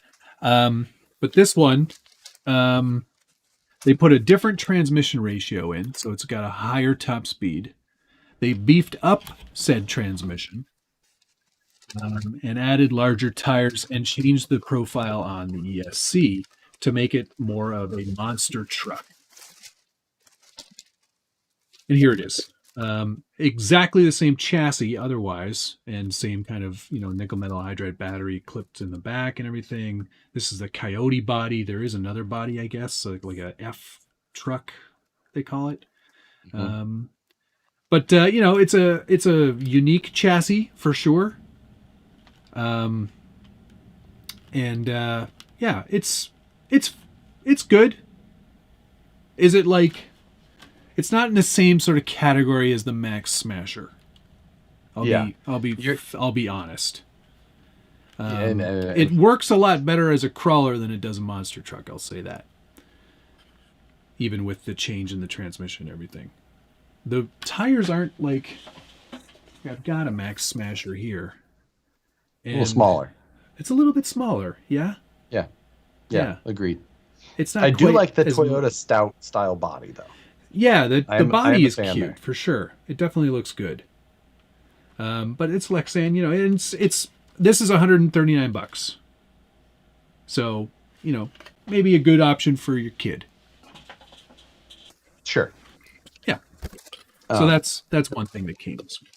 But this one, they put a different transmission ratio in, so it's got a higher top speed. They beefed up said transmission and added larger tires and changed the profile on the ESC to make it more of a monster truck. And here it is. Exactly the same chassis otherwise, and same kind of, nickel metal hydride battery clipped in the back and everything. This is the Coyote body. There is another body, I guess, like a F truck, they call it. Mm-hmm. But it's a unique chassis for sure. It's good. Is it like? It's not in the same sort of category as the Max Smasher. I'll be honest. It works a lot better as a crawler than it does a monster truck. I'll say that. Even with the change in the transmission and everything, the tires aren't like. I've got a Max Smasher here. A little smaller. It's a little bit smaller. Yeah. Yeah. Agreed. It's not. I do like the Toyota Stout style body though. Yeah, the body is cute for sure. It definitely looks good. But it's Lexan, this is $139. So, maybe a good option for your kid. Sure. Yeah. So that's one thing that came this week.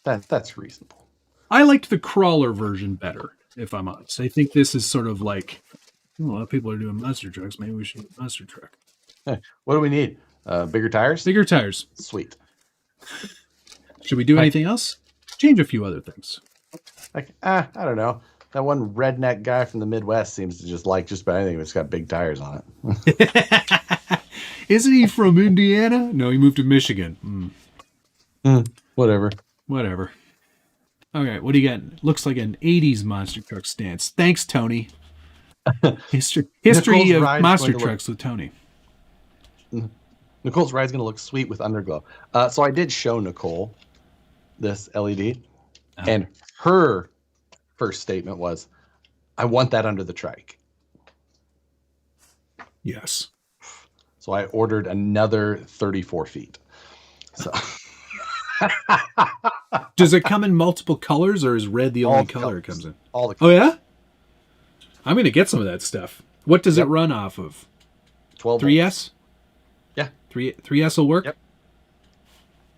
That's reasonable. I liked the crawler version better, if I'm honest. I think this is sort of like, a lot of people are doing monster trucks. Maybe we should do a monster truck. What do we need? Bigger tires? Bigger tires. Sweet. Should we do anything else? Change a few other things. I don't know. That one redneck guy from the Midwest seems to just like just about anything that's got big tires on it. Isn't he from Indiana? No, he moved to Michigan. Whatever. Okay, what do you got? Looks like an 80s monster truck stance. Thanks, Tony. History of monster trucks with Tony. Nicole's ride's going to look sweet with underglow. So I did show Nicole this LED, and her first statement was, I want that under the trike. Yes. So I ordered another 34 feet. So does it come in multiple colors, or is red the only color it comes in? All the colors. Oh, yeah? I'm going to get some of that stuff. What does it run off of? 12 3S? volts. Yeah. 3S will work? Yep.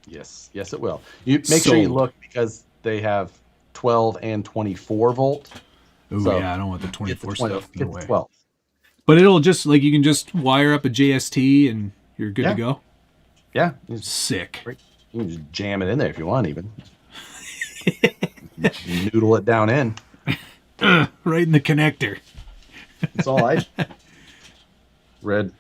Yes, it will. You make sure you look, because they have 12 and 24 volt. Oh, so yeah, I don't want the 24 stuff in the way. 12. But it'll just, like, you can just wire up a JST and you're good to go? Yeah. Sick. You can just jam it in there if you want, even. Noodle it down in. Right in the connector. That's all I read.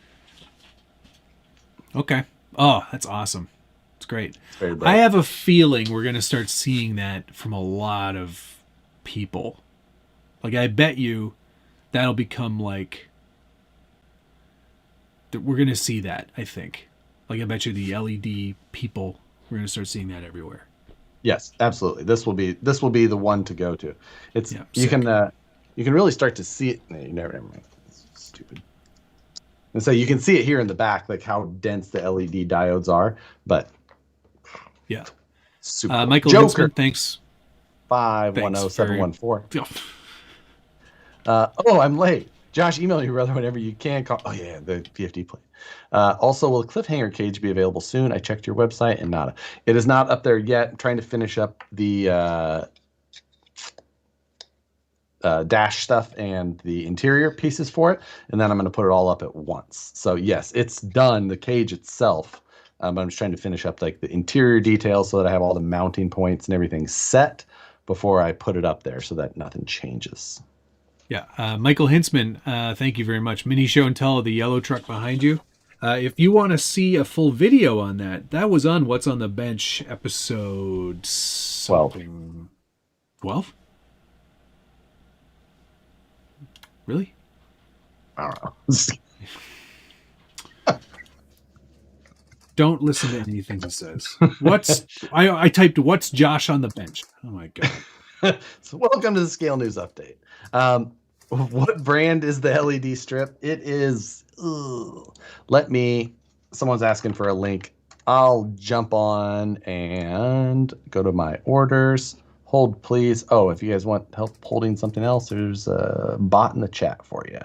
Okay. Oh, that's awesome. It's great. I have a feeling we're going to start seeing that from a lot of people. Like, I bet you that'll become like, we're going to see that, I think. Like, I bet you the LED people, we're going to start seeing that everywhere. Yes, absolutely. This will be the one to go to. It's you can really start to see it. No, you never mind. It's stupid. And so you can see it here in the back, like how dense the LED diodes are. But yeah, super cool. Michael Joker, thanks. 510714. I'm late. Josh, email your brother whenever you can. Oh yeah, the PFD plate. Also, will the cliffhanger cage be available soon? I checked your website and nada. It is not up there yet. I'm trying to finish up the dash stuff and the interior pieces for it, and then I'm going to put it all up at once. So yes, it's done, the cage itself, but I'm just trying to finish up like the interior details so that I have all the mounting points and everything set before I put it up there so that nothing changes. Yeah, Michael Hintzman, thank you very much. Mini Show and Tell, the yellow truck behind you. If you want to see a full video on that was on What's on the Bench episode 12. 12? Really? I don't know. Don't listen to anything he says. I typed what's Josh on the bench? Oh my god. So welcome to the Scale News Update. What brand is the LED strip? It is, someone's asking for a link. I'll jump on and go to my orders. Hold, please. Oh, if you guys want help holding something else, there's a bot in the chat for you.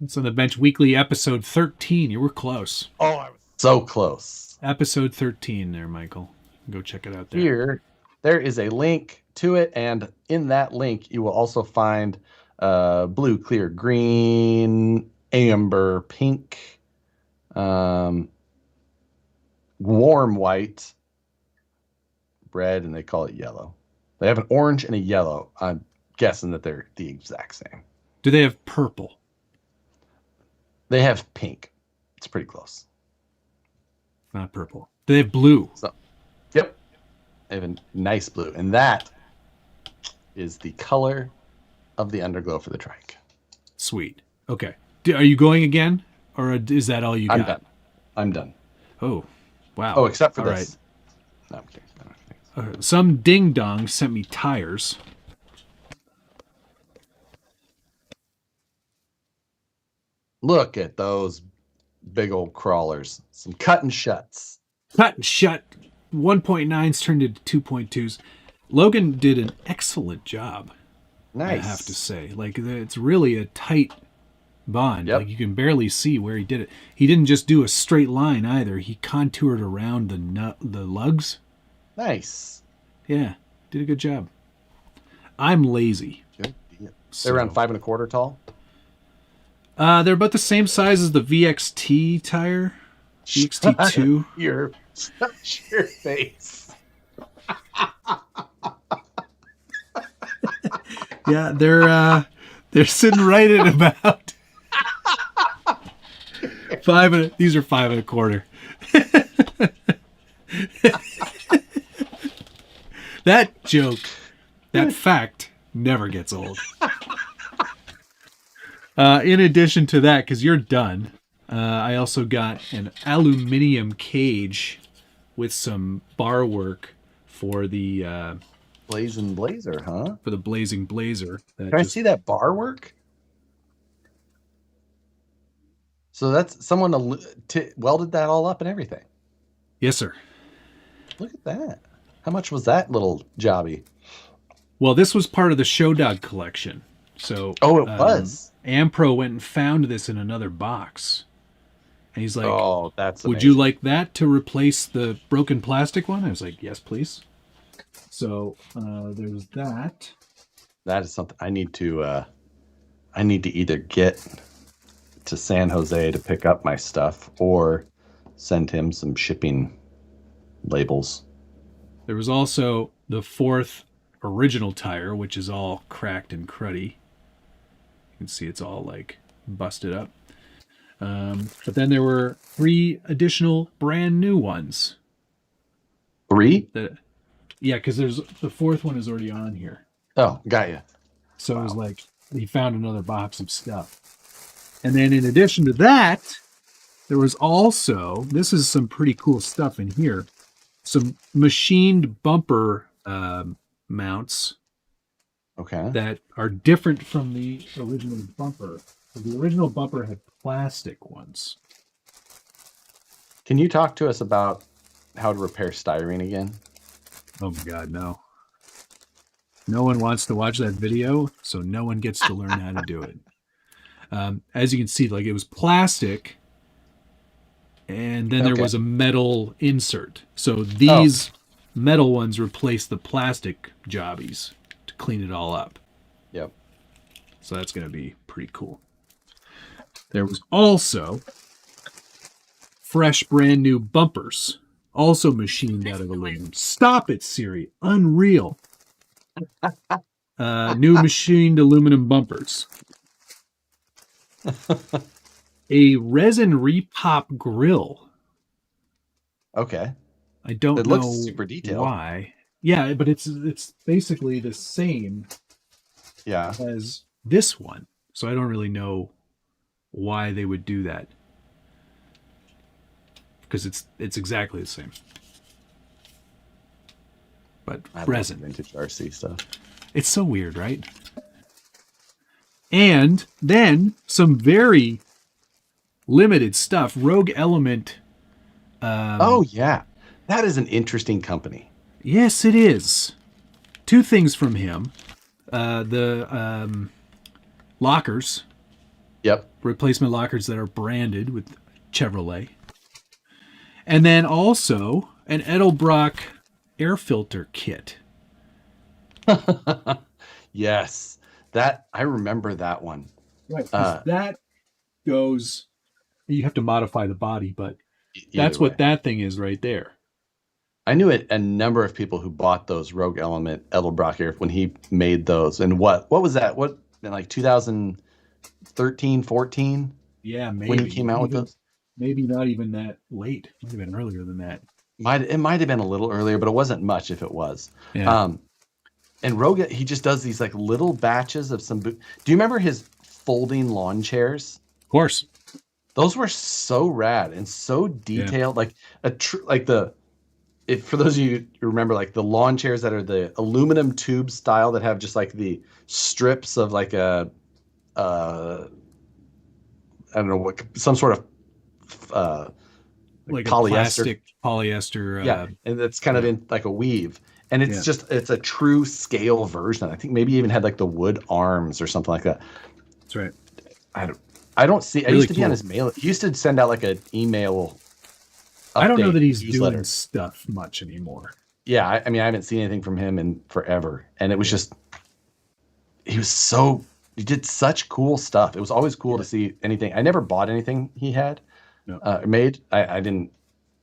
It's on the Bench Weekly, episode 13. You were close. Oh, I was so close. Episode 13 there, Michael. Go check it out there. Here, there is a link to it, and in that link, you will also find blue, clear, green, amber, pink, warm white, red, and they call it yellow. They have an orange and a yellow. I'm guessing that they're the exact same. Do they have purple? They have pink. It's pretty close. Not purple. Do they have blue? So, yep. They have a nice blue. And that is the color of the underglow for the trike. Sweet. Okay. Are you going again? Or is that all you got? I'm done. I'm done. Oh, wow. Oh, except for all this. Right. No, I'm kidding. Some ding dong sent me tires. Look at those big old crawlers. Some cut and shuts. Cut and shut. 1.9s turned into 2.2s. Logan did an excellent job. Nice. I have to say. Like, it's really a tight bond. Yep. Like, you can barely see where he did it. He didn't just do a straight line either. He contoured around the lugs. Nice. Yeah, did a good job. I'm lazy. Good deal. They're around 5 1/4 tall. They're about the same size as the VXT tire. VXT2. Shut your face. Yeah, they're sitting right at about 5. These are 5 1/4. That joke, that fact, never gets old. In addition to that, because you're done, I also got an aluminum cage with some bar work for the Blazing Blazer, huh? For the Blazing Blazer. Can I see that bar work? So that's someone welded that all up and everything. Yes, sir. Look at that. How much was that little jobby? Well, this was part of the Show Dog collection. So, it was. Ampro went and found this in another box. And he's like, "Oh, that's amazing. Would you like that to replace the broken plastic one?" I was like, "Yes, please." So, there's that. That is something I need to either get to San Jose to pick up my stuff or send him some shipping labels. There was also the 4th original tire, which is all cracked and cruddy. You can see it's all like busted up. But then there were 3 additional brand new ones. 3? Yeah, because there's the 4th one is already on here. Oh, got you. So It was like he found another box of stuff. And then in addition to that, there was also, this is some pretty cool stuff in here, some machined bumper mounts. Okay. That are different from the original bumper. The original bumper had plastic ones. Can you talk to us about how to repair styrene again? Oh my God, no. No one wants to watch that video, so no one gets to learn how to do it. As you can see, like, it was plastic, and then there was a metal insert. So these metal ones replaced the plastic jobbies to clean it all up. So that's going to be pretty cool. There was also fresh brand new bumpers, also machined out of aluminum. Stop it, Siri. Unreal. New machined aluminum bumpers. A resin repop grill. Okay. I don't It know looks super detailed. why. Yeah, but it's basically the same as this one. So I don't really know why they would do that. Because it's exactly the same. But resin. Vintage RC stuff. It's so weird, right? And then some very limited stuff. Rogue Element. Oh, yeah. That is an interesting company. Yes, it is. Two things from him. The lockers. Yep. Replacement lockers that are branded with Chevrolet. And then also an Edelbrock air filter kit. Yes. That I remember that one. Right. That goes, you have to modify the body, but that's way. what that thing is right there. I knew a number of people who bought those Rogue Element Edelbrock air when he made those. And what was that? What, in like 2013, 14? Yeah, maybe. When he came out with those? Maybe not even that late. Might have been earlier than that. It might have been a little earlier, but it wasn't much if it was. Yeah. And Rogue, he just does these like little batches of some. Do you remember his folding lawn chairs? Of course. Those were so rad and so detailed. Yeah. For those of you who remember, like the lawn chairs that are the aluminum tube style that have just like the strips of like I don't know what, some sort of like polyester. A polyester. Yeah, and it's kind of in like a weave. And it's it's a true scale version. I think maybe even had like the wood arms or something like that. That's right. I don't see. Really I used to be on his mail. He used to send out like an email. I don't know that he's doing stuff much anymore. Yeah, I mean, I haven't seen anything from him in forever, and it was just he did such cool stuff. It was always cool to see anything. I never bought anything he had made. I didn't.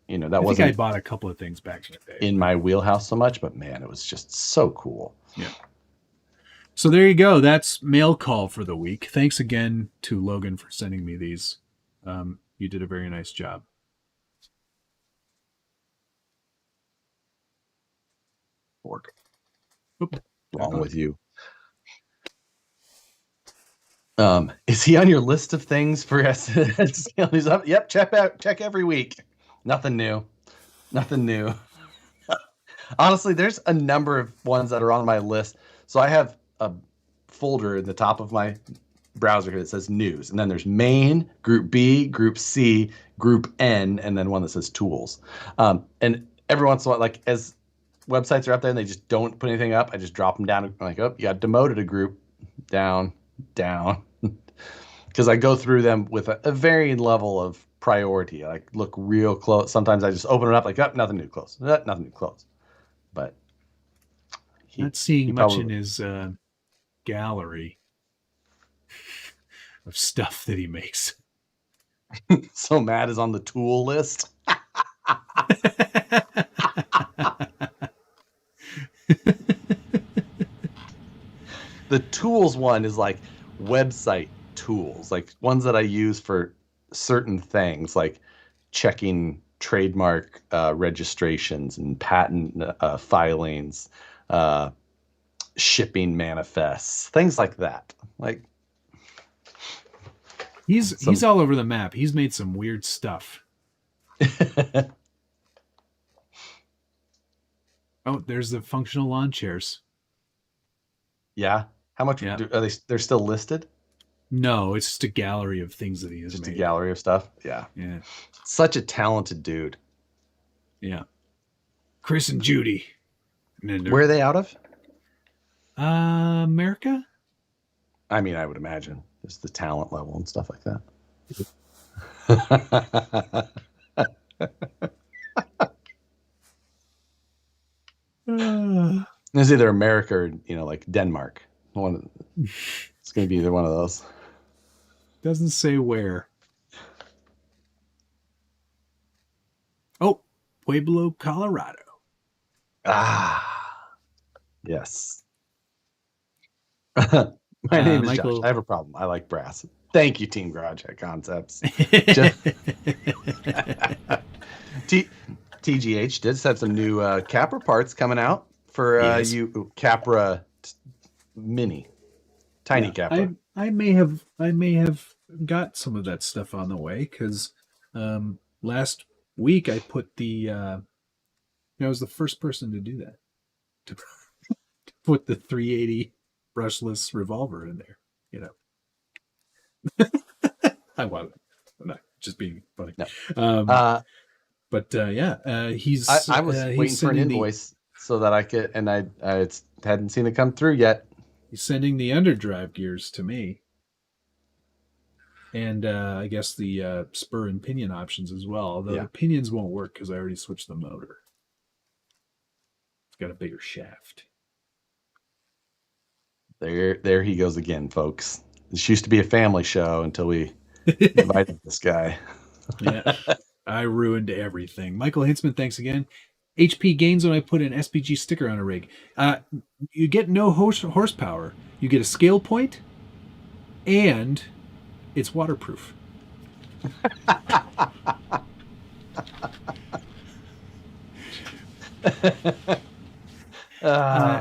That wasn't. I think I bought a couple of things back in the day in my wheelhouse so much, but man, it was just so cool. Yeah. So there you go. That's mail call for the week. Thanks again to Logan for sending me these. You did a very nice job. Wrong with you. Is he on your list of things for He's up? Yep, check every week. Nothing new. Honestly, there's a number of ones that are on my list. So I have a folder in the top of my browser here that says news, and then there's main, group B, group C, group N, and then one that says tools. And every once in a while, like as websites are up there and they just don't put anything up, I just drop them down. I'm like, oh, you got demoted a group. Down. Because I go through them with a varying level of priority. I look real close. Sometimes I just open it up like, oh, nothing new, close. Nothing new, close. But not seeing much in his gallery of stuff that he makes. So Matt is on the tool list. The tools one is like website tools, like ones that I use for certain things, like checking trademark registrations and patent filings, shipping manifests, things like that. Like he's all over the map. He's made some weird stuff. Oh, there's the functional lawn chairs. Yeah. How much are they? They're still listed? No, it's just a gallery of things that he has made. Just a gallery of stuff. Yeah. Yeah. Such a talented dude. Yeah. Chris and Judy. Where are they out of? America? I mean, I would imagine. Just the talent level and stuff like that. It's either America or, like Denmark. It's going to be either one of those. Doesn't say where. Oh, Pueblo, Colorado. Ah, yes. My name is Michael... Josh. I have a problem. I like brass. Thank you, Team Garage Concepts. TGH did have some new Capra parts coming out for you Capra Mini, tiny Capra. I may have got some of that stuff on the way because last week I put the I was the first person to do that, to put the 380 brushless revolver in there. I'm not just being funny. No. He's. I was waiting for an invoice so that I could, and I hadn't seen it come through yet. He's sending the underdrive gears to me, and I guess the spur and pinion options as well. Although the pinions won't work because I already switched the motor. It's got a bigger shaft. There he goes again, folks. This used to be a family show until we invited this guy. Yeah, I ruined everything. Michael Hintzman, thanks again. HP gains when I put an SPG sticker on a rig. You get no horsepower. You get a scale point, and it's waterproof.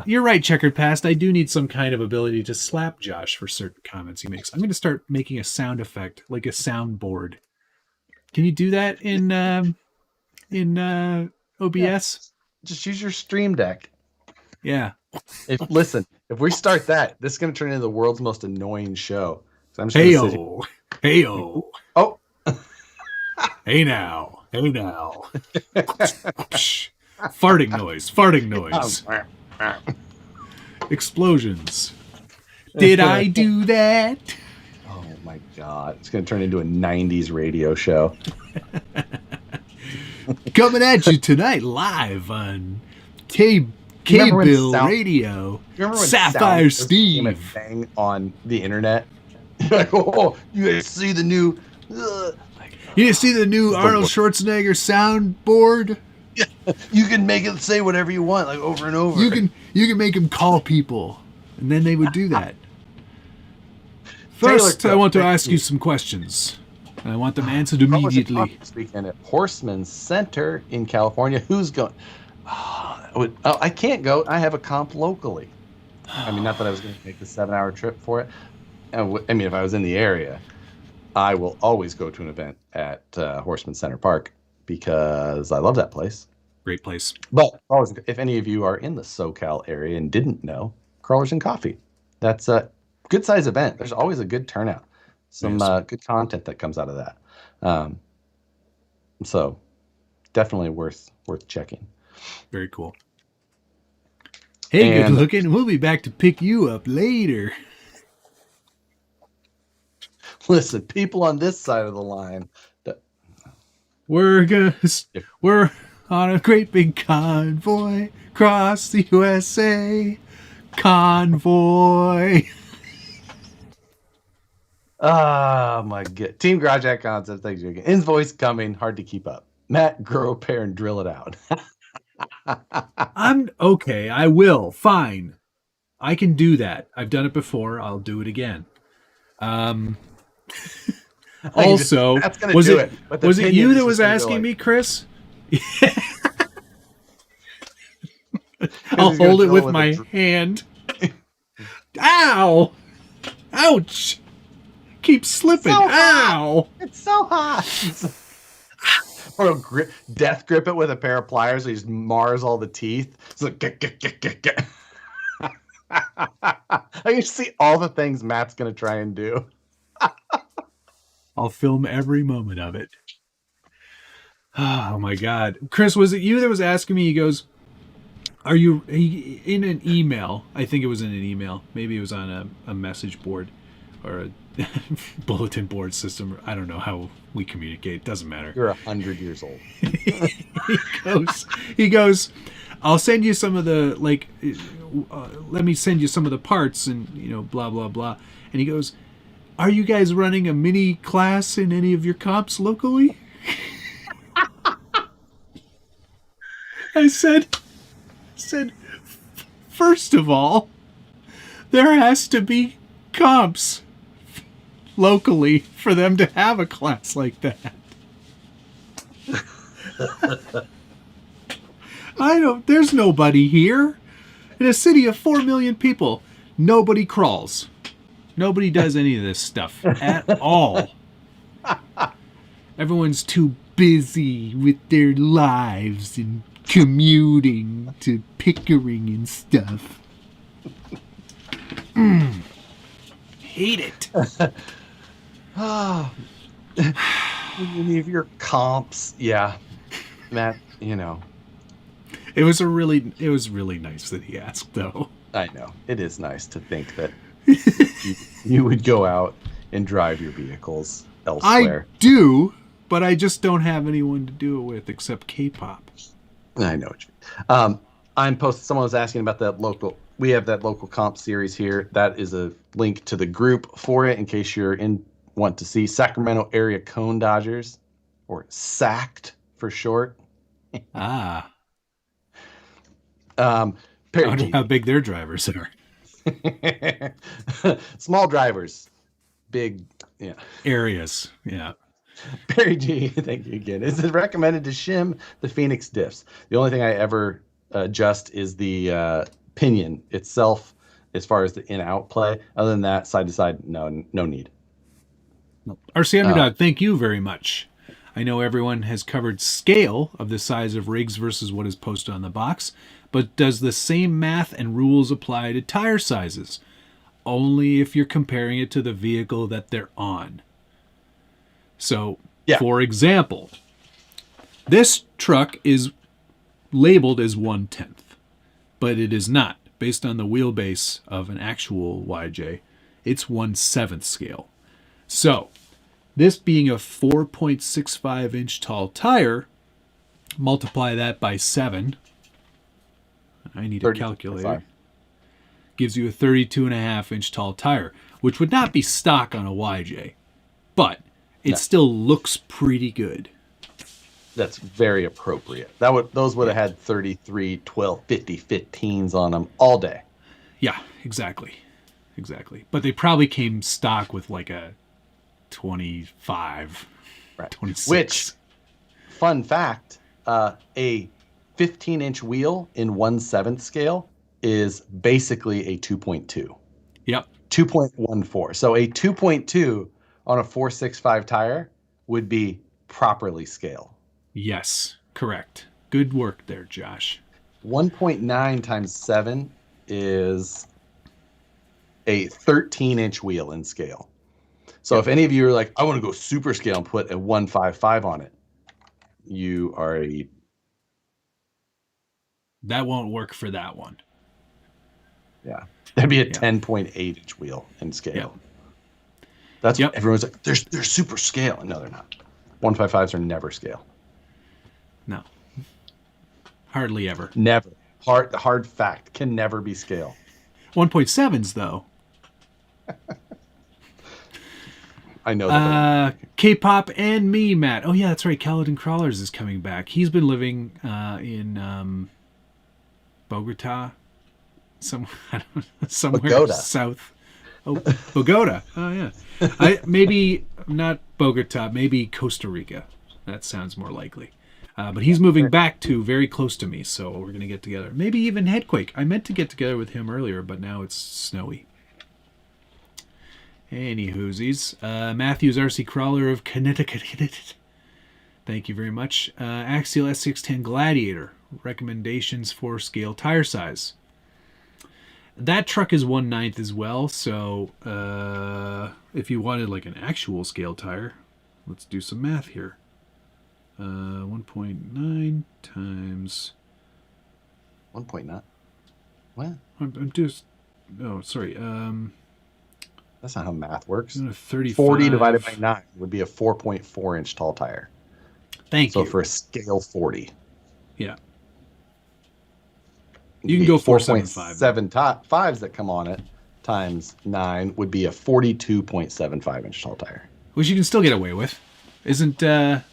You're right, Checkered Past. I do need some kind of ability to slap Josh for certain comments he makes. I'm going to start making a sound effect, like a soundboard. Can you do that in OBS? Yeah. Just use your Stream Deck. Yeah. If we start that, this is going to turn into the world's most annoying show. So I'm just Heyo. Oh. Hey now. Farting noise. Explosions. Did I do that? Oh my God. It's going to turn into a 90s radio show. Coming at you tonight live on K-Bill Radio. Sapphire Steve. Thing on the internet. Like, oh, you guys see the new... You see the new Arnold Schwarzenegger soundboard? Yeah, you can make it say whatever you want, like over and over. You can make him call people, and then they would do that. First, I want to ask you some questions. I want them answered immediately. Speaking at Horseman Center in California, who's going? Oh, I can't go. I have a comp locally. I mean, not that I was going to make the 7-hour trip for it. I mean, if I was in the area, I will always go to an event at Horseman Center Park because I love that place. Great place. But if any of you are in the SoCal area and didn't know, Crawlers and Coffee. That's a good size event. There's always a good turnout. Some good content that comes out of that. So definitely worth checking. Very cool. Hey, good looking. We'll be back to pick you up later. Listen, people on this side of the line. We're on a great big convoy across the USA. Convoy. Oh my god. Team Garage Act Concept, thanks you again. Invoice coming, hard to keep up. Matt, grow a pair and drill it out. I'm okay, I will. Fine. I can do that. I've done it before. I'll do it again. Also, was it you that was asking me, Chris? I'll hold it with my hand. Ow! Ouch! Keep slipping. So Ow! It's so hot. Or death grip it with a pair of pliers so he just mars all the teeth. It's like, get. I can see all the things Matt's going to try and do. I'll film every moment of it. Oh my God. Chris, was it you that was asking me? He goes, are you in an email? I think it was in an email. Maybe it was on a message board or a bulletin board system. I don't know how we communicate. Doesn't matter. You're 100 years old. he goes, I'll send you some of the, let me send you some of the parts and, blah, blah, blah. And he goes, "Are you guys running a mini class in any of your comps locally?" I said, "First of all, there has to be comps locally for them to have a class like that." There's nobody here. In a city of 4 million people, nobody crawls. Nobody does any of this stuff at all. Everyone's too busy with their lives and commuting to Pickering and stuff. Hate it. Any of your comps. Yeah. Matt, It was really nice that he asked, though. I know. It is nice to think that you would go out and drive your vehicles elsewhere. I do, but I just don't have anyone to do it with except K-pop. I know what you mean. Someone was asking about that local. We have that local comp series here. That is a link to the group for it in case want to see Sacramento Area Cone Dodgers, or SACT for short. Ah. I wonder how big their drivers are. Small drivers, big areas. Yeah. Perry G, thank you again. Is it recommended to shim the Phoenix diffs? The only thing I ever adjust is the pinion itself, as far as the in-out play. Other than that, side to side, no need. RC Underdog, thank you very much. I know everyone has covered scale of the size of rigs versus what is posted on the box, but does the same math and rules apply to tire sizes? Only if you're comparing it to the vehicle that they're on. So, for example, this truck is labeled as 1/10, but it is not. Based on the wheelbase of an actual YJ, it's 1/7 scale. So, this being a 4.65 inch tall tire, multiply that by 7. I need a calculator. Gives you a 32.5 inch tall tire, which would not be stock on a YJ, but it still looks pretty good. That's very appropriate. Those would have had 33, 12, 50, 15s on them all day. Yeah, exactly. But they probably came stock with like a 25, 26. Which, fun fact, a 15-inch wheel in 1/7 scale is basically a 2.2. Yep. 2.14. So a 2.2 on a 465 tire would be properly scale. Yes, correct. Good work there, Josh. 1.9 times 7 is a 13-inch wheel in scale. So if any of you are like, I want to go super scale and put a 155 on it, you are That won't work for that one. Yeah. That'd be a 10.8-inch wheel in scale. Yep. That's what everyone's like, they're super scale. No, they're not. 155s are never scale. No. Hardly ever. Never. Hard fact. Can never be scale. 1.7s, though. I know that. K-pop and me, Matt. Oh, yeah, that's right. Caledon Crawlers is coming back. He's been living in Bogota. Somewhere Bogota. south. Oh, Bogota. Oh, yeah. Maybe not Bogota. Maybe Costa Rica. That sounds more likely. But he's moving back to very close to me, so we're going to get together. Maybe even Headquake. I meant to get together with him earlier, but now it's snowy. Any whoosies. Matthews RC Crawler of Connecticut. Thank you very much. Axial S610 Gladiator. Recommendations for scale tire size. That truck is 1/9 as well, so if you wanted like an actual scale tire, let's do some math here. 1.9 times 1.9. What? I'm just. Oh, sorry. That's not how math works. 35. 40 divided by 9 would be a 4.4-inch tall tire. Thank you. So for a scale 40. Yeah. You can go 4.75. 7 fives that come on it times 9 would be a 42.75 inch tall tire. Which you can still get away with. Isn't Ben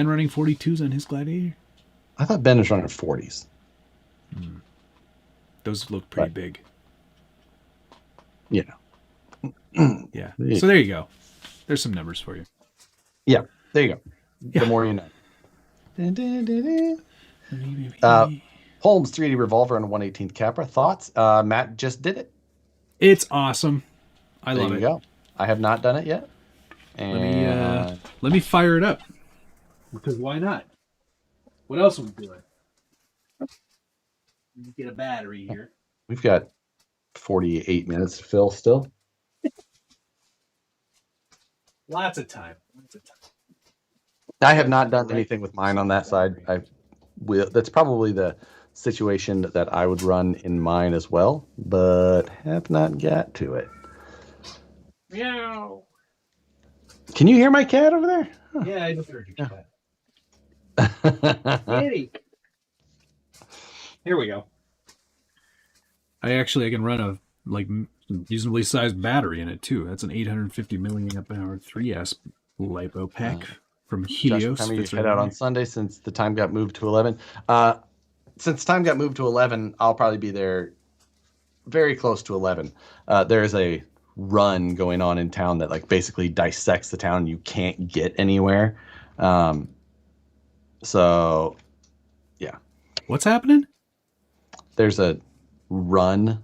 running 42s on his Gladiator? I thought Ben was running 40s. Those look pretty big. Yeah. Yeah. So there you go. There's some numbers for you. Yeah. There you go. Yeah. The more you know. Holmes 3D Revolver on a 1/18th Capra. Thoughts? Matt just did it. It's awesome. I love it. There you go. I have not done it yet. And Let me fire it up. Because why not? What else are we doing? Get a battery here. We've got 48 minutes to fill still. Lots of time. I have not done anything with mine on that side. That's probably the situation that I would run in mine as well, but have not got to it. Meow. Can you hear my cat over there? Yeah, I just heard your cat. Kitty. Here we go. I can run a reasonably sized battery in it too. That's an 850 milliamp hour 3S LiPo pack from Helios. Josh, you head out on Sunday since the time got moved to 11. Since time got moved to 11, I'll probably be there very close to 11. There's a run going on in town that basically dissects the town. You can't get anywhere. So, yeah. What's happening? There's a run,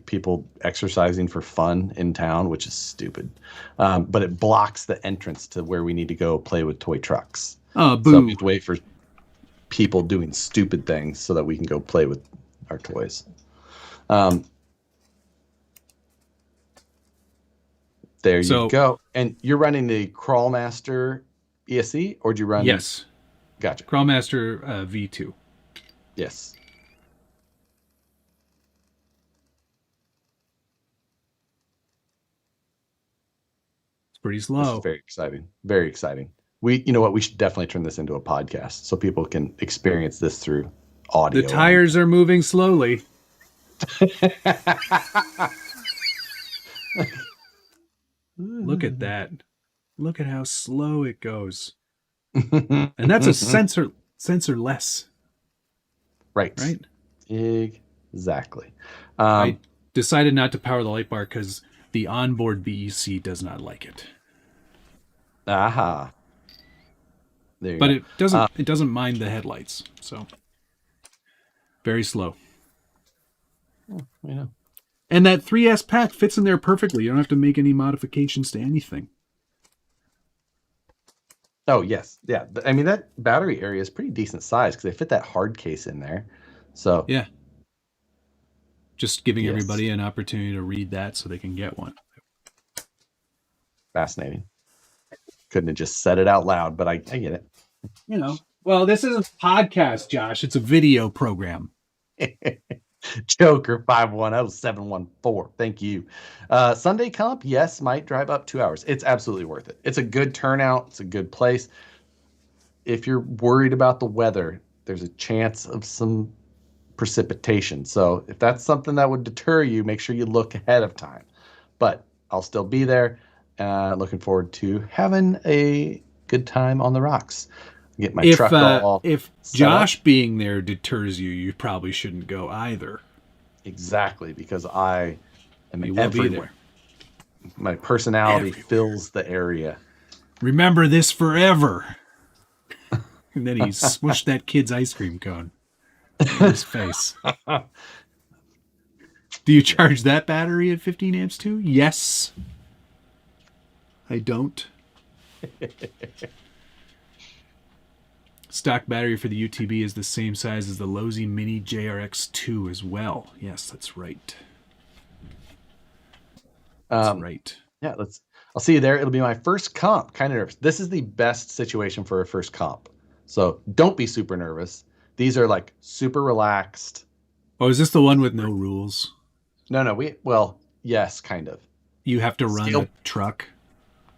people exercising for fun in town, which is stupid. But it blocks the entrance to where we need to go play with toy trucks. Oh, boo. So we have to wait for people doing stupid things so that we can go play with our toys. There you go. And you're running the Crawlmaster ESC, or do you run? Yes. Gotcha. Crawlmaster V2. Yes. It's pretty slow. This is very exciting. Very exciting. You know what? We should definitely turn this into a podcast so people can experience this through audio. The tires are moving slowly. Look at that. Look at how slow it goes. And that's a sensorless. Right. Exactly. I decided not to power the light bar because the onboard BEC does not like it. Aha. There you but go. it doesn't mind the headlights. So very slow. Yeah. And that 3S pack fits in there perfectly. You don't have to make any modifications to anything. Oh, yes. Yeah. I mean, that battery area is pretty decent size because they fit that hard case in there. So, yeah. Just giving everybody an opportunity to read that so they can get one. Fascinating. Couldn't have just said it out loud, but I get it. Well, this isn't a podcast, Josh. It's a video program. Joker 510714. Thank you. Sunday comp, yes, might drive up 2 hours. It's absolutely worth it. It's a good turnout. It's a good place. If you're worried about the weather, there's a chance of some precipitation. So if that's something that would deter you, make sure you look ahead of time. But I'll still be there. Looking forward to having a good time on the rocks. Get my truck all if Josh being there deters you, you probably shouldn't go either. Exactly, because I am everywhere. My personality fills the area. Remember this forever. And then he smushed that kid's ice cream cone in his face. Do you charge that battery at 15 amps too? Yes. I don't. Stock battery for the UTB is the same size as the Losi Mini JRX2 as well. Yes, that's right. That's right. Yeah, I'll see you there. It'll be my first comp. Kind of nervous. This is the best situation for a first comp. So don't be super nervous. These are super relaxed. Oh, is this the one with no rules? No. Yes, kind of. You have to run a truck.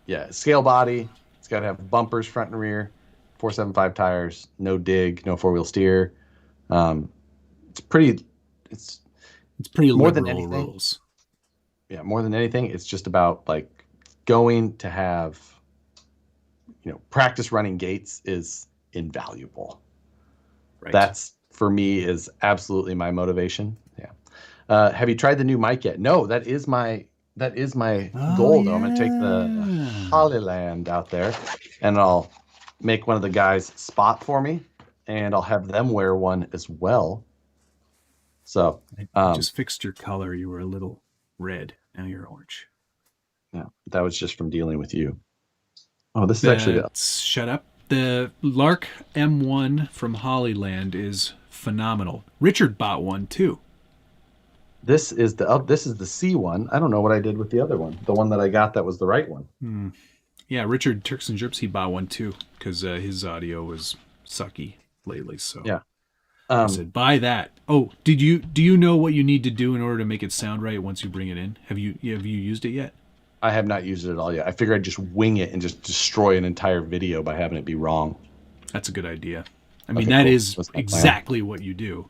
Yeah, scale body. It's got to have bumpers front and rear. 475 tires, no dig, no four-wheel steer. It's pretty more than anything. Rules. yeah, more than anything, it's just about like going to have, practice running gates is invaluable. Right. That's for me is absolutely my motivation. Yeah. Have you tried the new mic yet? No, that is my goal though. I'm gonna take the Hollyland out there, and I'll make one of the guys spot for me, and I'll have them wear one as well. So I just fixed your color. You were a little red. Now you're orange. yeah, that was just from dealing with you. Oh, this is actually shut up. The Lark M1 from Hollyland is phenomenal. Richard bought one too. this is the C1. I don't know what I did with the other one. The one that I got that was the right one. Yeah, Richard Turks and Drips, he bought one too because his audio was sucky lately. So Yeah. I said, buy that. Oh, do you know what you need to do in order to make it sound right once you bring it in? Have you used it yet? I have not used it at all yet. I figured I'd just wing it and just destroy an entire video by having it be wrong. That's a good idea. I mean, that cool. is exactly what you do.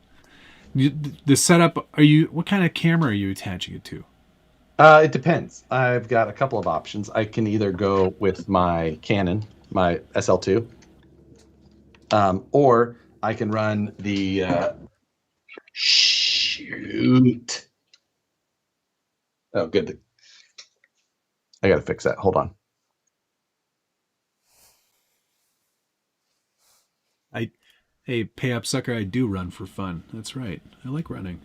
The setup, what kind of camera are you attaching it to? It depends. I've got a couple of options. I can either go with my Canon, my SL2, or I can run the shoot. Oh, good. I gotta fix that. Hold on. Hey, pay up sucker, I do run for fun. That's right. I like running.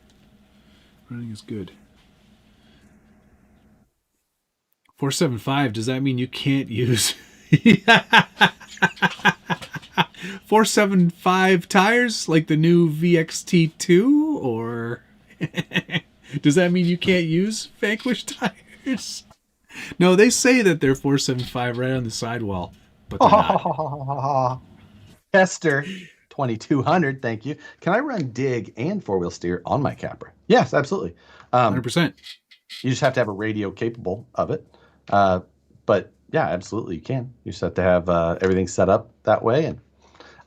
Running is good. 475, does that mean you can't use 475 tires like the new VXT2? Or does that mean you can't use Vanquish tires? No, they say that they're 475 right on the sidewall, but they're not. Tester 2200, thank you. Can I run dig and four-wheel steer on my Capra? Yes, absolutely. 100%. You just have to have a radio capable of it. But yeah, absolutely you can. You just have to have everything set up that way. And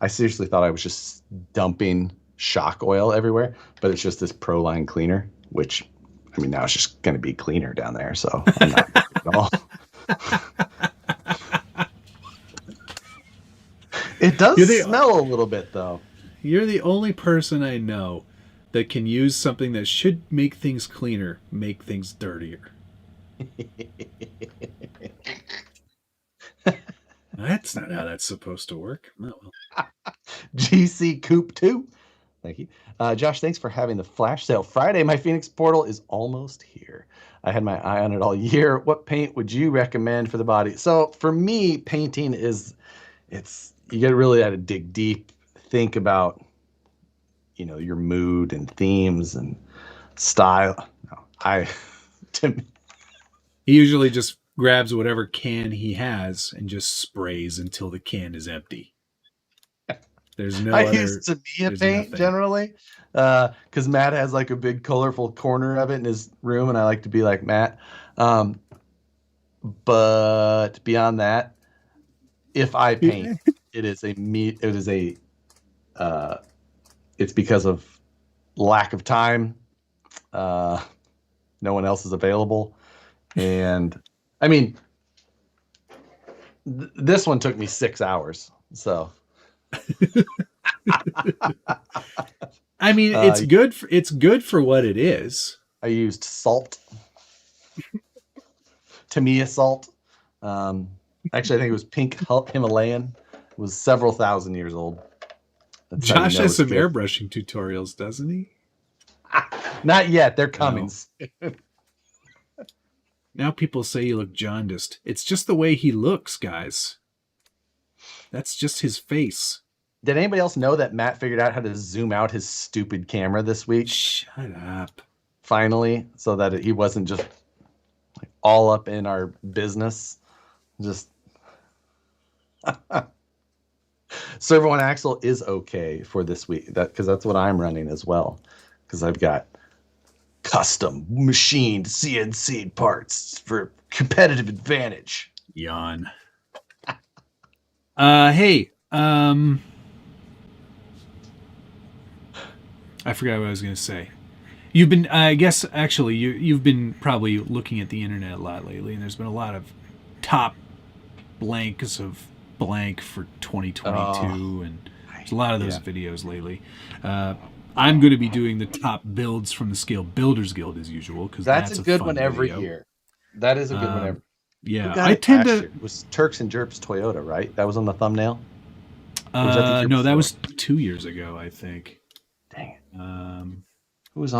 I seriously thought I was just dumping shock oil everywhere, but it's just this Proline cleaner, which, I mean, now it's just going to be cleaner down there. So I'm not at all. It does smell a little bit, though. You're the only person I know that can use something that should make things cleaner, make things dirtier. That's not how that's supposed to work. Oh, well. GC Coupe 2. Thank you. Josh, thanks for having the flash sale Friday. My Phoenix Portal is almost here. I had my eye on it all year. What paint would you recommend for the body? So for me, painting you get really got to dig deep, think about, your mood and themes and style. He usually just grabs whatever can he has and just sprays until the can is empty. There's no I use Tamiya paint nothing. Generally, because Matt has like a big colorful corner of it in his room, and I like to be like Matt. But beyond that, if I paint, it's because of lack of time. No one else is available, and I mean, this one took me 6 hours. So, I mean, it's good. It's good for what it is. I used salt, Tamiya salt. Actually, I think it was pink Himalayan. It was several thousand years old. That's Josh has some airbrushing tutorials, doesn't he? Not yet. They're coming. No. Now people say you look jaundiced. It's just the way he looks, guys. That's just his face. Did anybody else know that Matt figured out how to zoom out his stupid camera this week? Shut up. Finally, so that he wasn't just like all up in our business. Just Servo and Axle is okay for this week. Because that's what I'm running as well. Because I've got custom machined CNC parts for competitive advantage. Yawn. Hey, I forgot what I was going to say. You've been, I guess, actually, you've been probably looking at the internet a lot lately, and there's been a lot of top blanks of blank for 2022, and there's a lot of those videos lately. I'm going to be doing the top builds from the Scale Builders Guild as usual, because that's a good fun one every video. year. That is a good one every. Yeah, I tend to. It was Turks and Jerps Toyota, right? That was on the thumbnail. No, that was 2 years ago, I think. Dang it. Who was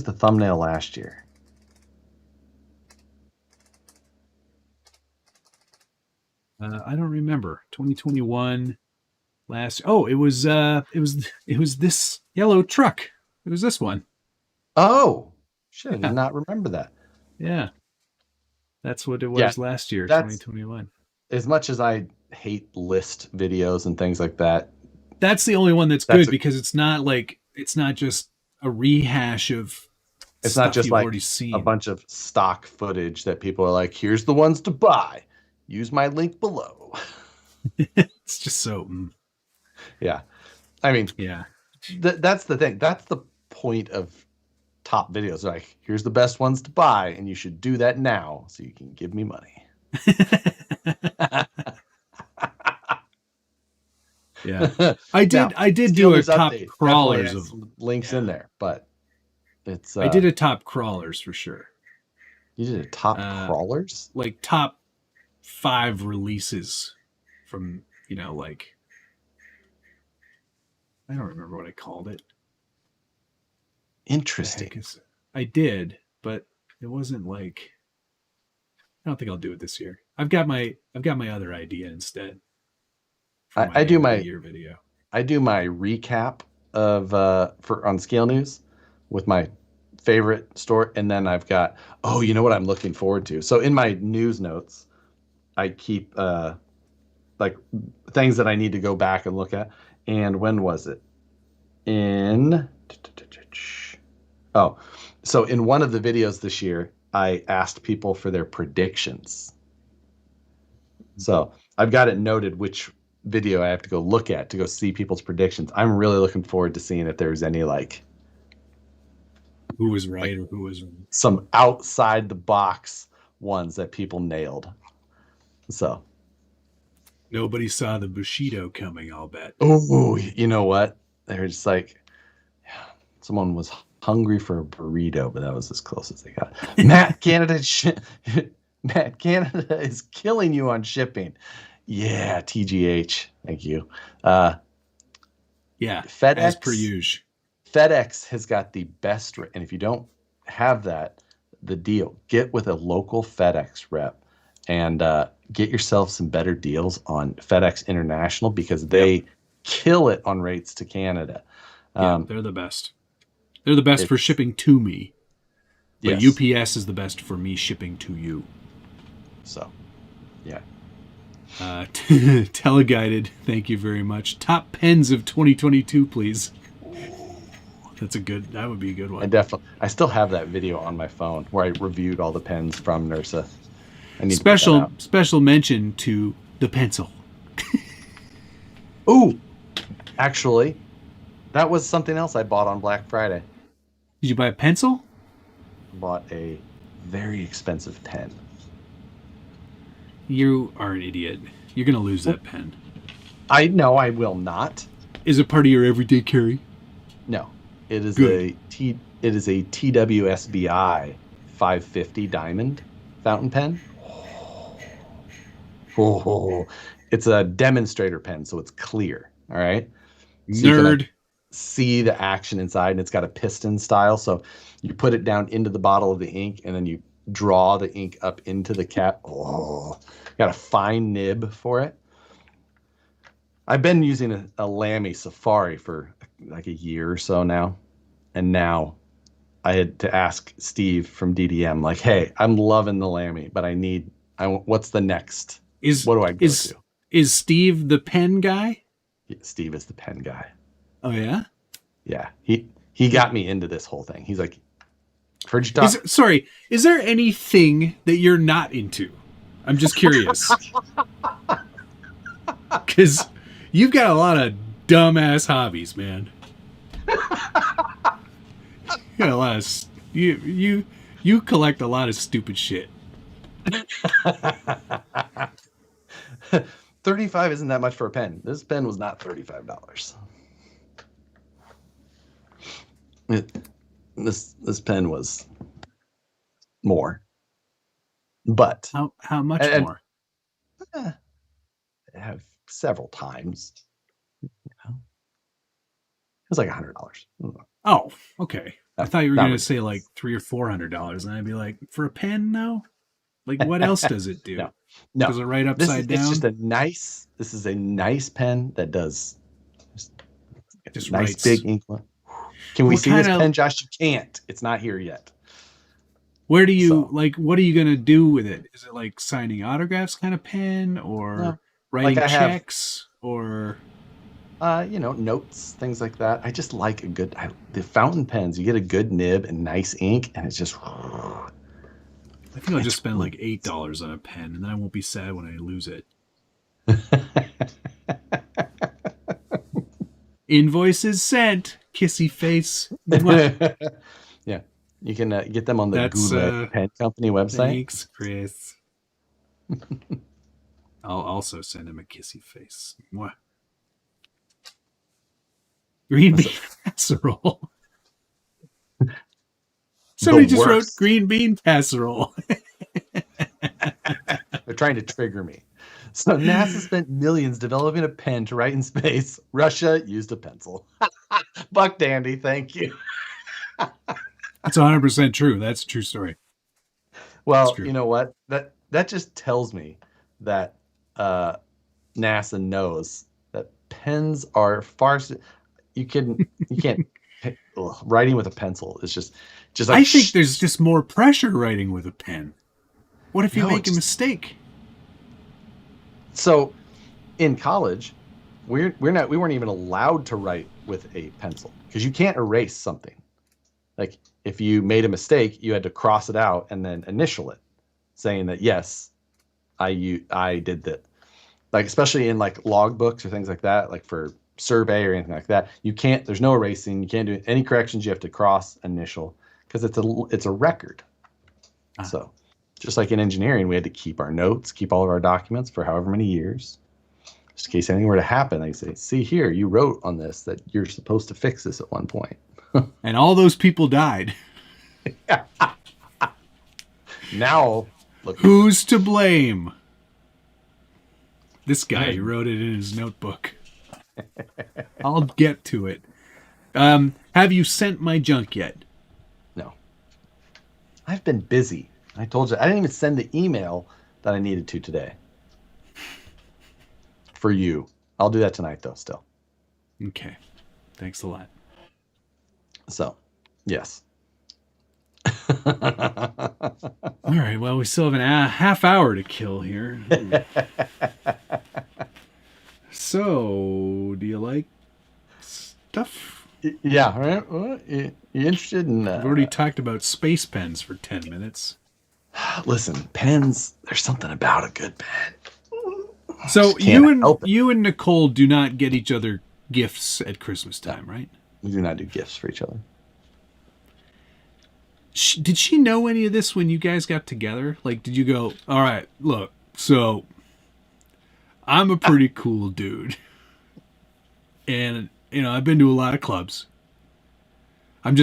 the thumbnail last year? I don't remember. 2021 last. Oh, it was this yellow truck. It was this one. Oh, shit! I did not remember that. Yeah, that's what it was last year, 2021. As much as I hate list videos and things like that, that's the only one that's good because it's not just a rehash of. It's not just like already seen. A bunch of stock footage that people are like, "Here's the ones to buy. Use my link below." It's just so. Yeah, I mean, yeah, that's the thing. That's the point of top videos. Like, here's the best ones to buy, and you should do that now so you can give me money. Yeah, I did do a top crawlers of links in there, but it's. I did a top crawlers for sure. You did a top crawlers, like top 5 releases from like. I don't remember what I called it. Interesting. I did, but it wasn't like. I don't think I'll do it this year. I've got my other idea instead. I do my year video. I do my recap of on Scale News with my favorite store, and then I've got you know what I'm looking forward to. So in my news notes, I keep like things that I need to go back and look at. And when was it? So in one of the videos this year, I asked people for their predictions. So I've got it noted which video I have to go look at to go see people's predictions. I'm really looking forward to seeing if there's any like who was right or who was wrong. Some outside the box ones that people nailed. So nobody saw the Bushido coming, I'll bet. Oh, you know what? They're just like someone was hungry for a burrito, but that was as close as they got. Matt Canada is killing you on shipping. Yeah, TGH. Thank you. Yeah, FedEx, as per usual. FedEx has got the best, and if you don't have that, the deal, get with a local FedEx rep and get yourself some better deals on FedEx International because they kill it on rates to Canada. They're the best. They're the best for shipping to me. But UPS is the best for me shipping to you. So, yeah. Teleguided, thank you very much. Top pens of 2022, please. That would be a good one. I still have that video on my phone where I reviewed all the pens from Nursa. Special mention to the pencil. Ooh, actually, that was something else I bought on Black Friday. Did you buy a pencil? I bought a very expensive pen. You are an idiot. You're going to lose that pen. I know I will not. Is it part of your everyday carry? No. It is a TWSBI 550 diamond fountain pen. Oh, it's a demonstrator pen, so it's clear. All right. So Nerd. You can see the action inside, and it's got a piston style. So you put it down into the bottle of the ink, and then you draw the ink up into the cap. Oh, got a fine nib for it. I've been using a Lamy Safari for like a year or so now. And now I had to ask Steve from DDM, like, hey, I'm loving the Lamy, but what's the next? What do I go to? Is Steve the pen guy? Yeah, Steve is the pen guy. Oh, yeah? Yeah. He got me into this whole thing. He's like, heard you talk. Is there anything that you're not into? I'm just curious. Because you've got a lot of dumbass hobbies, man. got a lot of you collect a lot of stupid shit. 35 isn't that much for a pen. This pen was not $35. This pen was more, but how much and, more? I have several times. You know, it was like $100. Oh, okay. I thought you were going to say like $300 or $400, and I'd be like, for a pen, no. Like, what else does it do? No. Does it write upside down? It's just a nice. This is a nice pen that does just nice writes. Big ink. Can we see this pen, Josh? You can't. It's not here yet. Where do you what are you gonna do with it? Is it like signing autographs kind of pen, or writing checks, or notes, things like that? I just like the fountain pens. You get a good nib and nice ink, and it's just. I think I'll just spend like $8 on a pen, and then I won't be sad when I lose it. Invoices sent. Kissy face. Yeah, you can get them on the Goulet Pen Company website. Thanks, Chris. I'll also send him a kissy face. Mwah. Green bean casserole. Somebody just wrote green bean casserole. They're trying to trigger me. So NASA spent millions developing a pen to write in space. Russia used a pencil. Buck dandy, thank you. That's 100% true. That's a true story. Well, you know what? That just tells me that NASA knows that pens are far. You can't. Writing with a pencil is just like. I think there's just more pressure writing with a pen. What if you make a mistake? So, in college, we weren't even allowed to write with a pencil because you can't erase something. Like if you made a mistake, you had to cross it out and then initial it, saying that yes, I did that. Like especially in like log books or things like that, like for survey or anything like that, you can't. There's no erasing. You can't do any corrections. You have to cross initial because it's a record. So. Just like in engineering, we had to keep our notes, keep all of our documents for however many years. Just in case anything were to happen, they say, see here, you wrote on this that you're supposed to fix this at one point. And all those people died. Now, look. Who's to blame? This guy who wrote it in his notebook. I'll get to it. Have you sent my junk yet? No. I've been busy. I told you, I didn't even send the email that I needed to today. For you. I'll do that tonight, though, still. Okay. Thanks a lot. So, yes. All right. Well, we still have a half hour to kill here. So, do you like stuff? Yeah, right? Well, you interested in... We've already talked about space pens for 10 minutes. Listen, pens, there's something about a good pen. So you and Nicole do not get each other gifts at Christmas time, right? We do not do gifts for each other. Did she know any of this when you guys got together? Like, did you go, all right, look, so I'm a pretty cool dude. And, I've been to a lot of clubs. I'm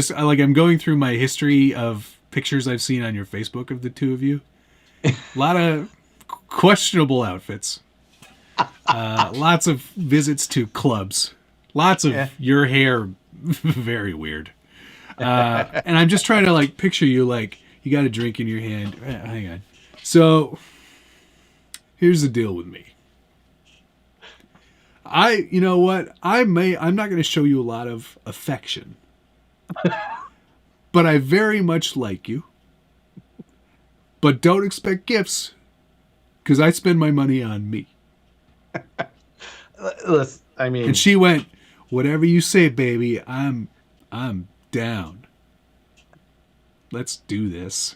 going through my history of pictures I've seen on your Facebook of the two of you. A lot of questionable outfits. Lots of visits to clubs. Lots of your hair, very weird. And I'm just trying to picture you you got a drink in your hand. Hang on. So here's the deal with me. You know what? I'm not going to show you a lot of affection. But I very much like you. But don't expect gifts, because I spend my money on me. Listen, I mean... And she went, whatever you say, baby, I'm down. Let's do this.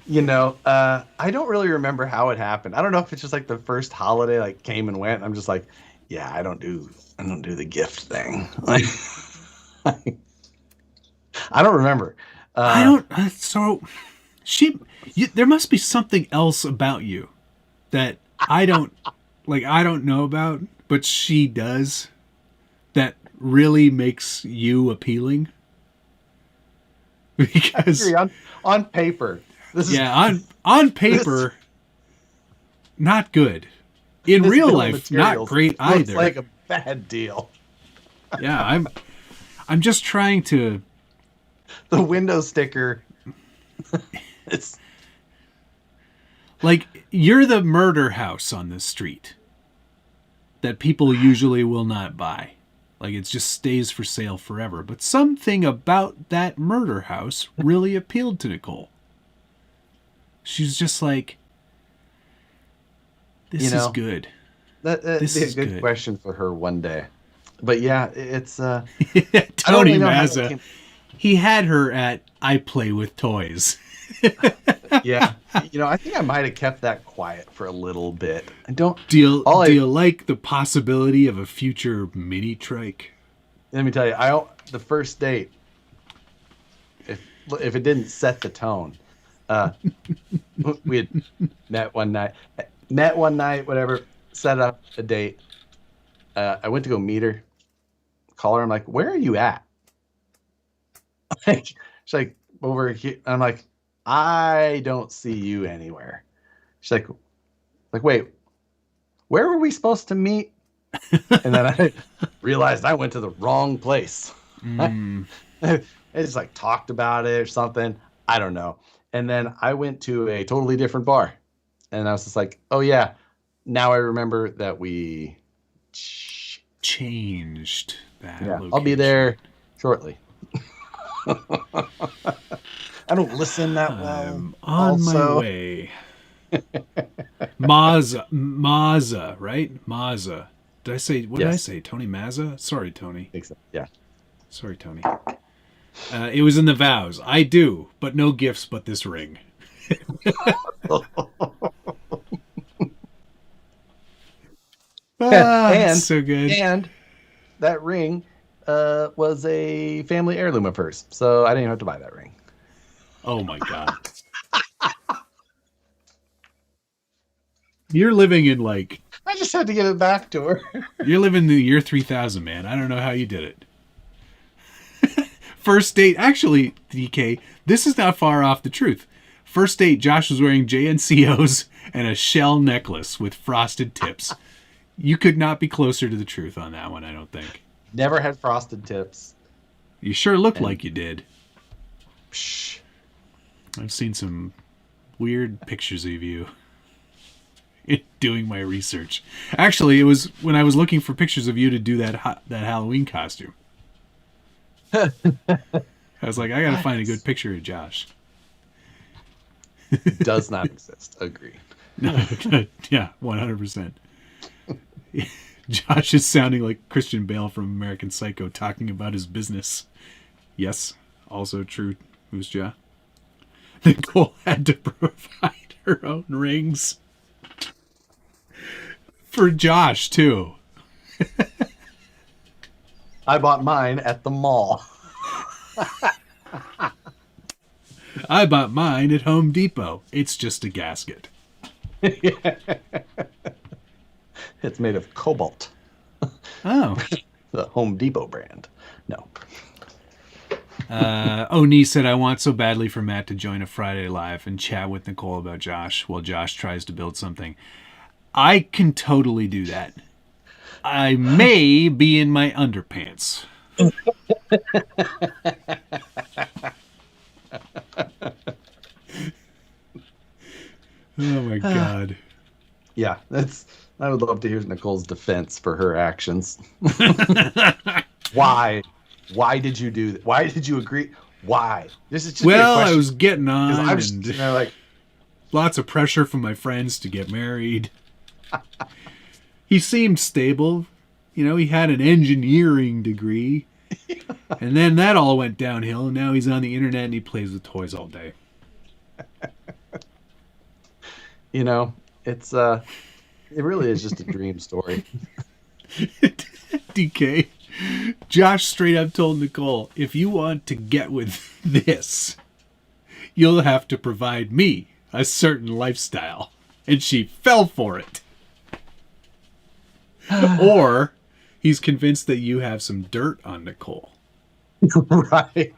I don't really remember how it happened. I don't know if it's just the first holiday came and went. I'm just yeah, I don't do the gift thing. I don't remember. I don't. So there must be something else about you that I don't like. I don't know about, but she does. That really makes you appealing. Because on paper, on paper, not good. In real life, not great either. Looks like a bad deal. Yeah, I'm just trying to. The window sticker. It's like you're the murder house on this street that people usually will not buy. Like it just stays for sale forever. But something about that murder house really appealed to Nicole. She's just like, this is good. This is a good question for her one day. But yeah, it's Tony Mazza. He had her at I play with toys. Yeah. I think I might have kept that quiet for a little bit. Do you like the possibility of a future mini trike? Let me tell you, the first date, if it didn't set the tone, we had met one night, whatever, set up a date. I went to go meet her, call her. I'm like, where are you at? She's like, over here. I'm like, I don't see you anywhere. She's like, wait, where were we supposed to meet? And then I realized I went to the wrong place. I just like talked about it or something. I don't know. And then I went to a totally different bar. And I was just like, oh yeah, now I remember that we changed that location. I'll be there shortly. I don't listen that well. On my way. Mazza, right? Mazza. Did I say, what did I say? Tony Mazza? Sorry, Tony. I think so. Yeah. Sorry, Tony. It was in the vows. I do, but no gifts but this ring. And so good. And that ring was a family heirloom of hers, so I didn't even have to buy that ring. Oh my God. You're living in like... I just had to get it back to her. You're living in the year 3000, man. I don't know how you did it. First date, actually, DK, this is not far off the truth. First date, Josh was wearing JNCOs and a shell necklace with frosted tips. You could not be closer to the truth on that one, I don't think. Never had frosted tips. You sure looked like you did. Psh. I've seen some weird pictures of you doing my research. Actually, it was when I was looking for pictures of you to do that Halloween costume. I was like, I gotta find a good picture of Josh. Does not exist. Agreed. No, yeah, 100%. Josh is sounding like Christian Bale from American Psycho talking about his business. Yes, also true, Moose Jaw. Nicole had to provide her own rings. For Josh, too. I bought mine at the mall. I bought mine at Home Depot. It's just a gasket. It's made of cobalt. Oh. The Home Depot brand. No. Oni said, I want so badly for Matt to join a Friday Live and chat with Nicole about Josh while Josh tries to build something. I can totally do that. I may be in my underpants. Oh my God. Yeah, I would love to hear Nicole's defense for her actions. Why? Why did you do that? Why did you agree? Why? This is just I was getting on. I'm just, like, lots of pressure from my friends to get married. He seemed stable. He had an engineering degree. And then that all went downhill, and now he's on the internet and he plays with toys all day. It's it really is just a dream story. DK, Josh straight up told Nicole, if you want to get with this, you'll have to provide me a certain lifestyle. And she fell for it. Or he's convinced that you have some dirt on Nicole. Right.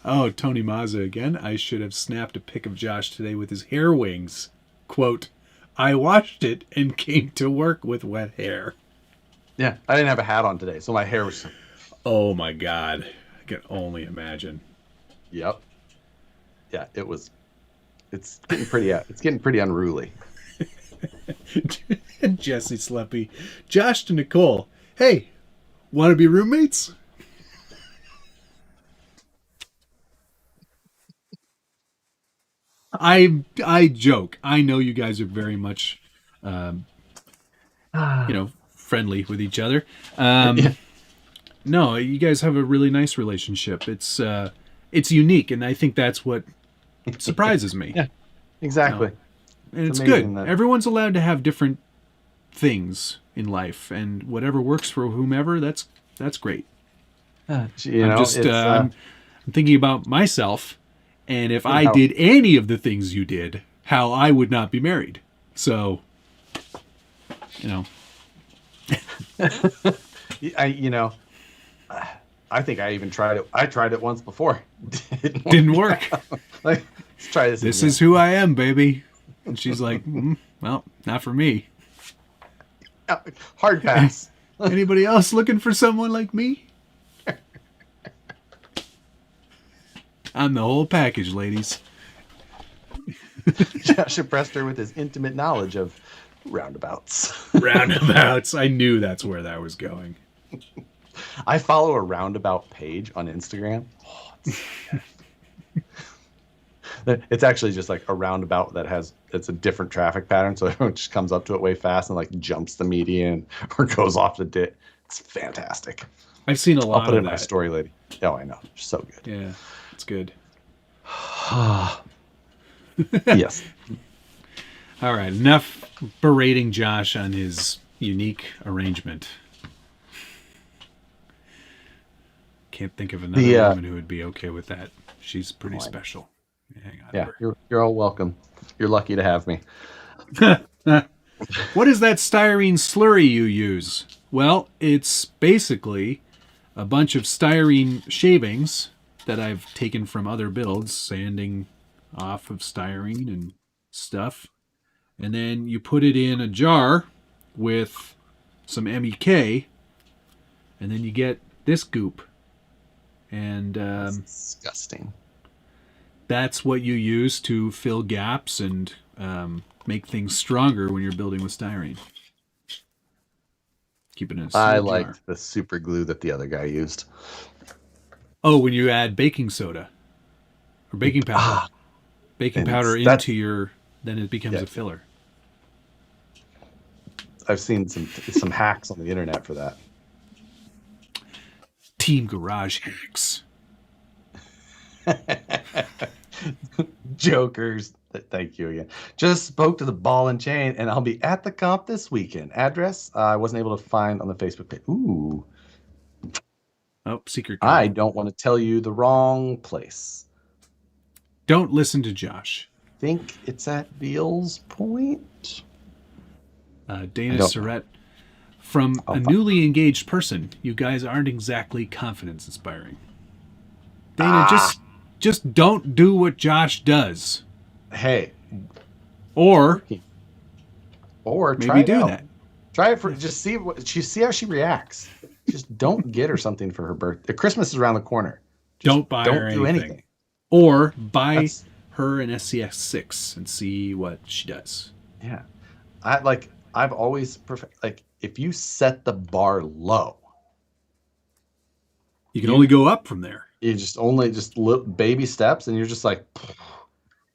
Oh, Tony Mazza again. I should have snapped a pic of Josh today with his hair wings. Quote, I washed it and came to work with wet hair. Yeah, I didn't have a hat on today, so my hair was... Oh my God. I can only imagine. Yep. Yeah, it was... It's getting pretty unruly. Jesse Sleppy. Josh to Nicole. Hey, want to be roommates? I joke. I know you guys are very much, friendly with each other. Yeah. No, you guys have a really nice relationship. It's unique, and I think that's what surprises me. Yeah, exactly. And it's good. Everyone's allowed to have different things in life, and whatever works for whomever, that's great. I'm thinking about myself, and if I did any of the things you did, how I would not be married. So, I think I even tried it. I tried it once before. Didn't work. Like, let's try this. This is who I am, baby. And she's like, well, not for me. Hard pass. Anybody else looking for someone like me? I'm the whole package, ladies. Josh impressed her with his intimate knowledge of roundabouts. Roundabouts. I knew that's where that was going. I follow a roundabout page on Instagram. It's actually just like a roundabout it's a different traffic pattern, so everyone just comes up to it way fast and like jumps the median or goes off the ditch. It's fantastic. I've seen a lot of that. I'll put it in my story, lady. Oh, I know. So good. Yeah, it's good. Yes. All right, enough berating Josh on his unique arrangement. Can't think of another woman who would be okay with that. She's pretty special. Hang on. Yeah, you're all welcome. You're lucky to have me. What is that styrene slurry you use? Well, it's basically a bunch of styrene shavings that I've taken from other builds, sanding off of styrene and stuff. And then you put it in a jar with some MEK, and then you get this goop. And that's disgusting. That's what you use to fill gaps and make things stronger when you're building with styrene. Keep it in a jar. I liked the super glue that the other guy used. Oh, when you add baking soda or baking powder. Baking powder into then it becomes a filler. I've seen some hacks on the internet for that. Team Garage Hacks. Jokers. Thank you again. Just spoke to the ball and chain, and I'll be at the comp this weekend. Address I wasn't able to find on the Facebook page. Ooh. Oh, secret code. I don't want to tell you the wrong place. Don't listen to Josh. I think it's at Beals Point. Dana Surratt. From a newly engaged person, you guys aren't exactly confidence-inspiring. Dana, just don't do what Josh does. Hey. Or maybe do that. Try it see how she reacts. Just don't get her something for her birthday. Christmas is around the corner. Don't buy her anything. Or buy her an SCX6 and see what she does. Yeah. I've always if you set the bar low, you can only go up from there. You just baby steps, and you're just like,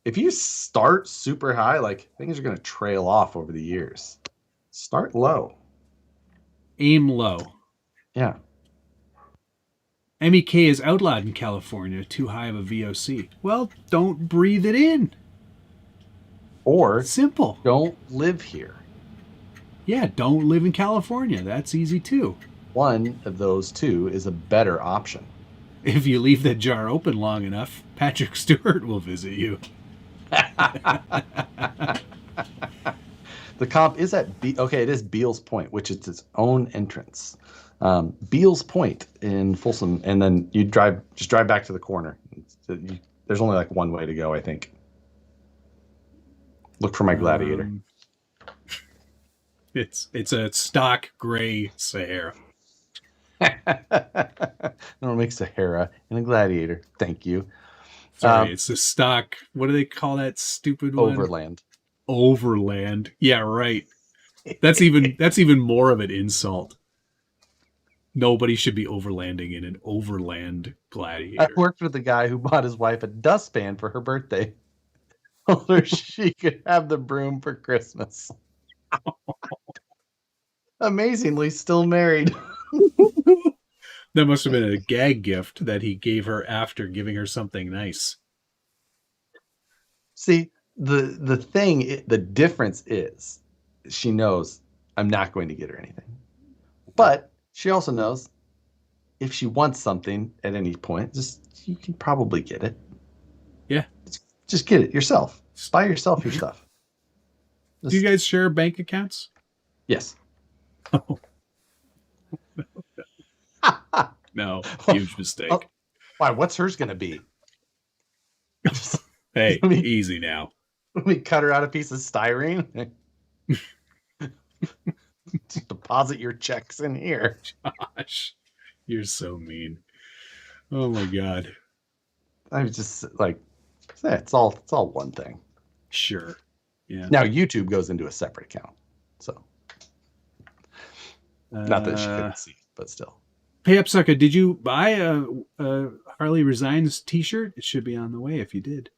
if you start super high, like things are going to trail off over the years. Start low. Aim low. Yeah. MEK is outlawed in California. Too high of a VOC. Well, don't breathe it in. Or Simple. don't live here. Yeah, don't live in California. That's easy too. One of those two is a better option. If you leave that jar open long enough, Patrick Stewart will visit you. The comp is at it is Beals Point, which is its own entrance. Beals Point in Folsom, and then you drive back to the corner. There's only like one way to go, I think. Look for my Gladiator. It's a stock gray Sahara. It'll make Sahara and a Gladiator. Thank you. Sorry, it's the stock. What do they call that stupid one? Overland. Overland. Yeah, right. That's even more of an insult. Nobody should be overlanding in an overland Gladiator. I worked with a guy who bought his wife a dustpan for her birthday. Told her she could have the broom for Christmas. Amazingly, still married. That must have been a gag gift that he gave her after giving her something nice. See, the difference is she knows I'm not going to get her anything. But she also knows if she wants something at any point, you can probably get it. Yeah. Just get it yourself. Just buy yourself your stuff. Do you guys share bank accounts? Yes. Oh. No, huge mistake. Oh, why? What's hers going to be? Hey, easy now. Let me cut her out a piece of styrene. Just deposit your checks in here. Josh, you're so mean. Oh my God. I was just like, it's all one thing. Sure. Yeah. Now YouTube goes into a separate account, so not that she couldn't see, but still. Hey, Upsucker, did you buy a Harley Resigns t-shirt? It should be on the way if you did.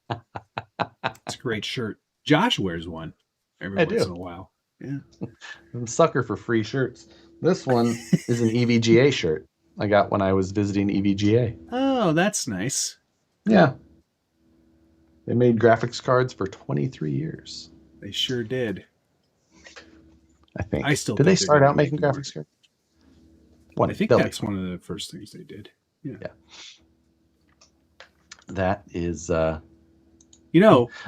It's a great shirt. Josh wears one every once in a while. Yeah. I'm a sucker for free shirts. This one is an EVGA shirt I got when I was visiting EVGA. Oh, that's nice. Yeah. They made graphics cards for 23 years. They sure did. I think. Did they start out making graphics cards? I think that's one of the first things they did. Yeah. That is...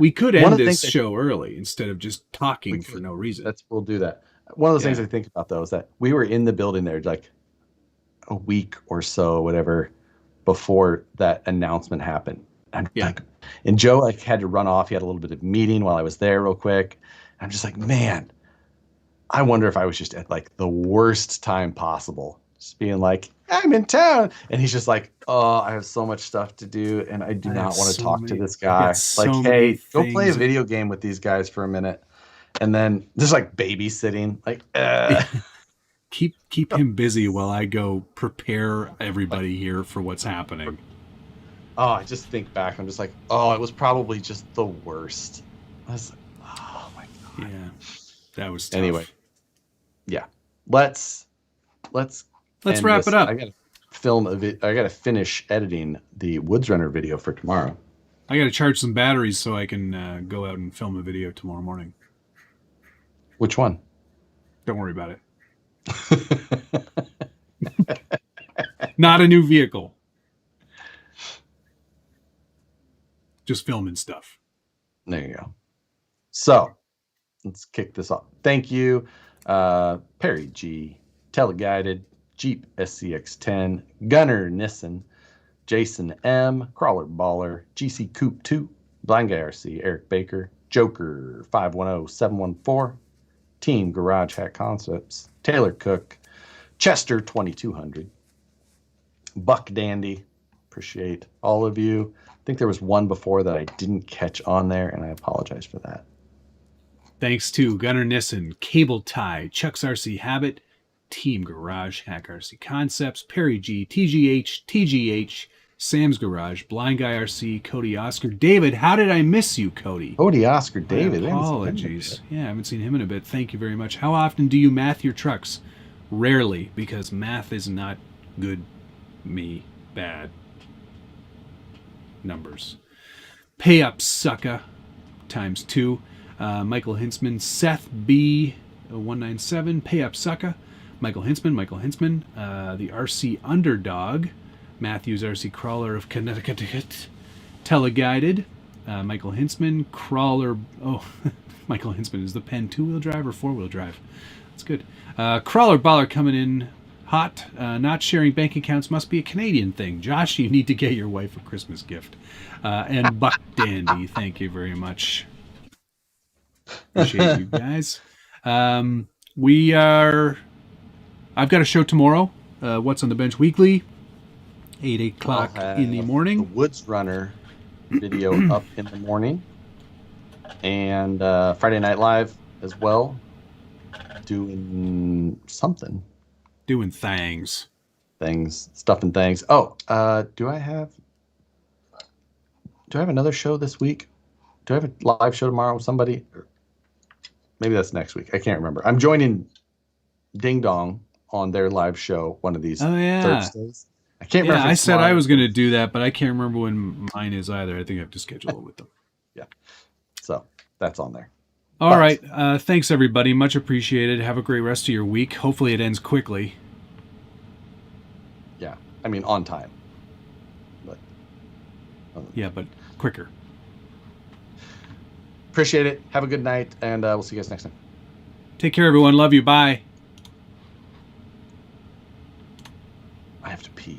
we could end this show early instead of just talking for no reason. We'll do that. One of the things I think about, though, is that we were in the building there like a week or so, whatever, before that announcement happened. And Joe had to run off. He had a little bit of meeting while I was there real quick. I'm just like, man, I wonder if I was just at like the worst time possible. Just being like, I'm in town. And he's just like, oh, I have so much stuff to do. And I do not want to talk to this guy. Like, hey, go play a video game with these guys for a minute. And then there's like babysitting. Like, keep him busy while I go prepare everybody here for what's happening. Oh, I just think back. I'm just like, oh, it was probably just the worst. I was like, oh my God. Yeah. That was tough. Anyway. Yeah. Let's wrap it up. I gotta finish editing the Woods Runner video for tomorrow. I gotta charge some batteries so I can go out and film a video tomorrow morning. Which one? Don't worry about it. Not a new vehicle. Just filming stuff. There you go. So let's kick this off. Thank you, Perry G, Teleguided, Jeep SCX10, Gunner Nissen, Jason M, Crawler Baller, GC Coupe 2, Blind Guy RC, Eric Baker, Joker 510714, Team Garage Hack Concepts, Taylor Cook, Chester 2200, Buck Dandy. Appreciate all of you. I think there was one before that I didn't catch on there, and I apologize for that. Thanks to Gunnar Nissen, Cable Tie, Chuck's RC Habit, Team Garage, Hack RC Concepts, Perry G, TGH, Sam's Garage, Blind Guy RC, Cody Oscar, David. How did I miss you, Cody? Cody Oscar, David. Apologies. Yeah, I haven't seen him in a bit. Thank you very much. How often do you math your trucks? Rarely, because math is not good, bad numbers. Pay up, sucker. times 2. Michael Hintzman, Seth B. 197, Pay Up Sucka, Michael Hintzman, the RC Underdog, Matthews RC Crawler of Connecticut, Teleguided, Michael Hintzman, Crawler. Oh, Michael Hintzman, is the pen 2-wheel drive or 4-wheel drive? That's good. Crawler Baller coming in hot. Not sharing bank accounts must be a Canadian thing. Josh, you need to get your wife a Christmas gift. And Buck Dandy, thank you very much. Appreciate you guys. I've got a show tomorrow. What's on the Bench Weekly, 8 o'clock in the morning. The Woods Runner video up in the morning, and Friday Night Live as well. Doing something. Doing things. Stuff and things. Oh, do I have another show this week? Do I have a live show tomorrow with somebody? Maybe that's next week. I can't remember. I'm joining Ding Dong on their live show one of these Thursdays. I can't remember. I said I was going to do that, but I can't remember when mine is either. I think I have to schedule it with them. Yeah. So that's on there. All right. Thanks, everybody. Much appreciated. Have a great rest of your week. Hopefully it ends quickly. Yeah. I mean, on time. But yeah, but quicker. Appreciate it. Have a good night, and we'll see you guys next time. Take care, everyone. Love you. Bye. I have to pee.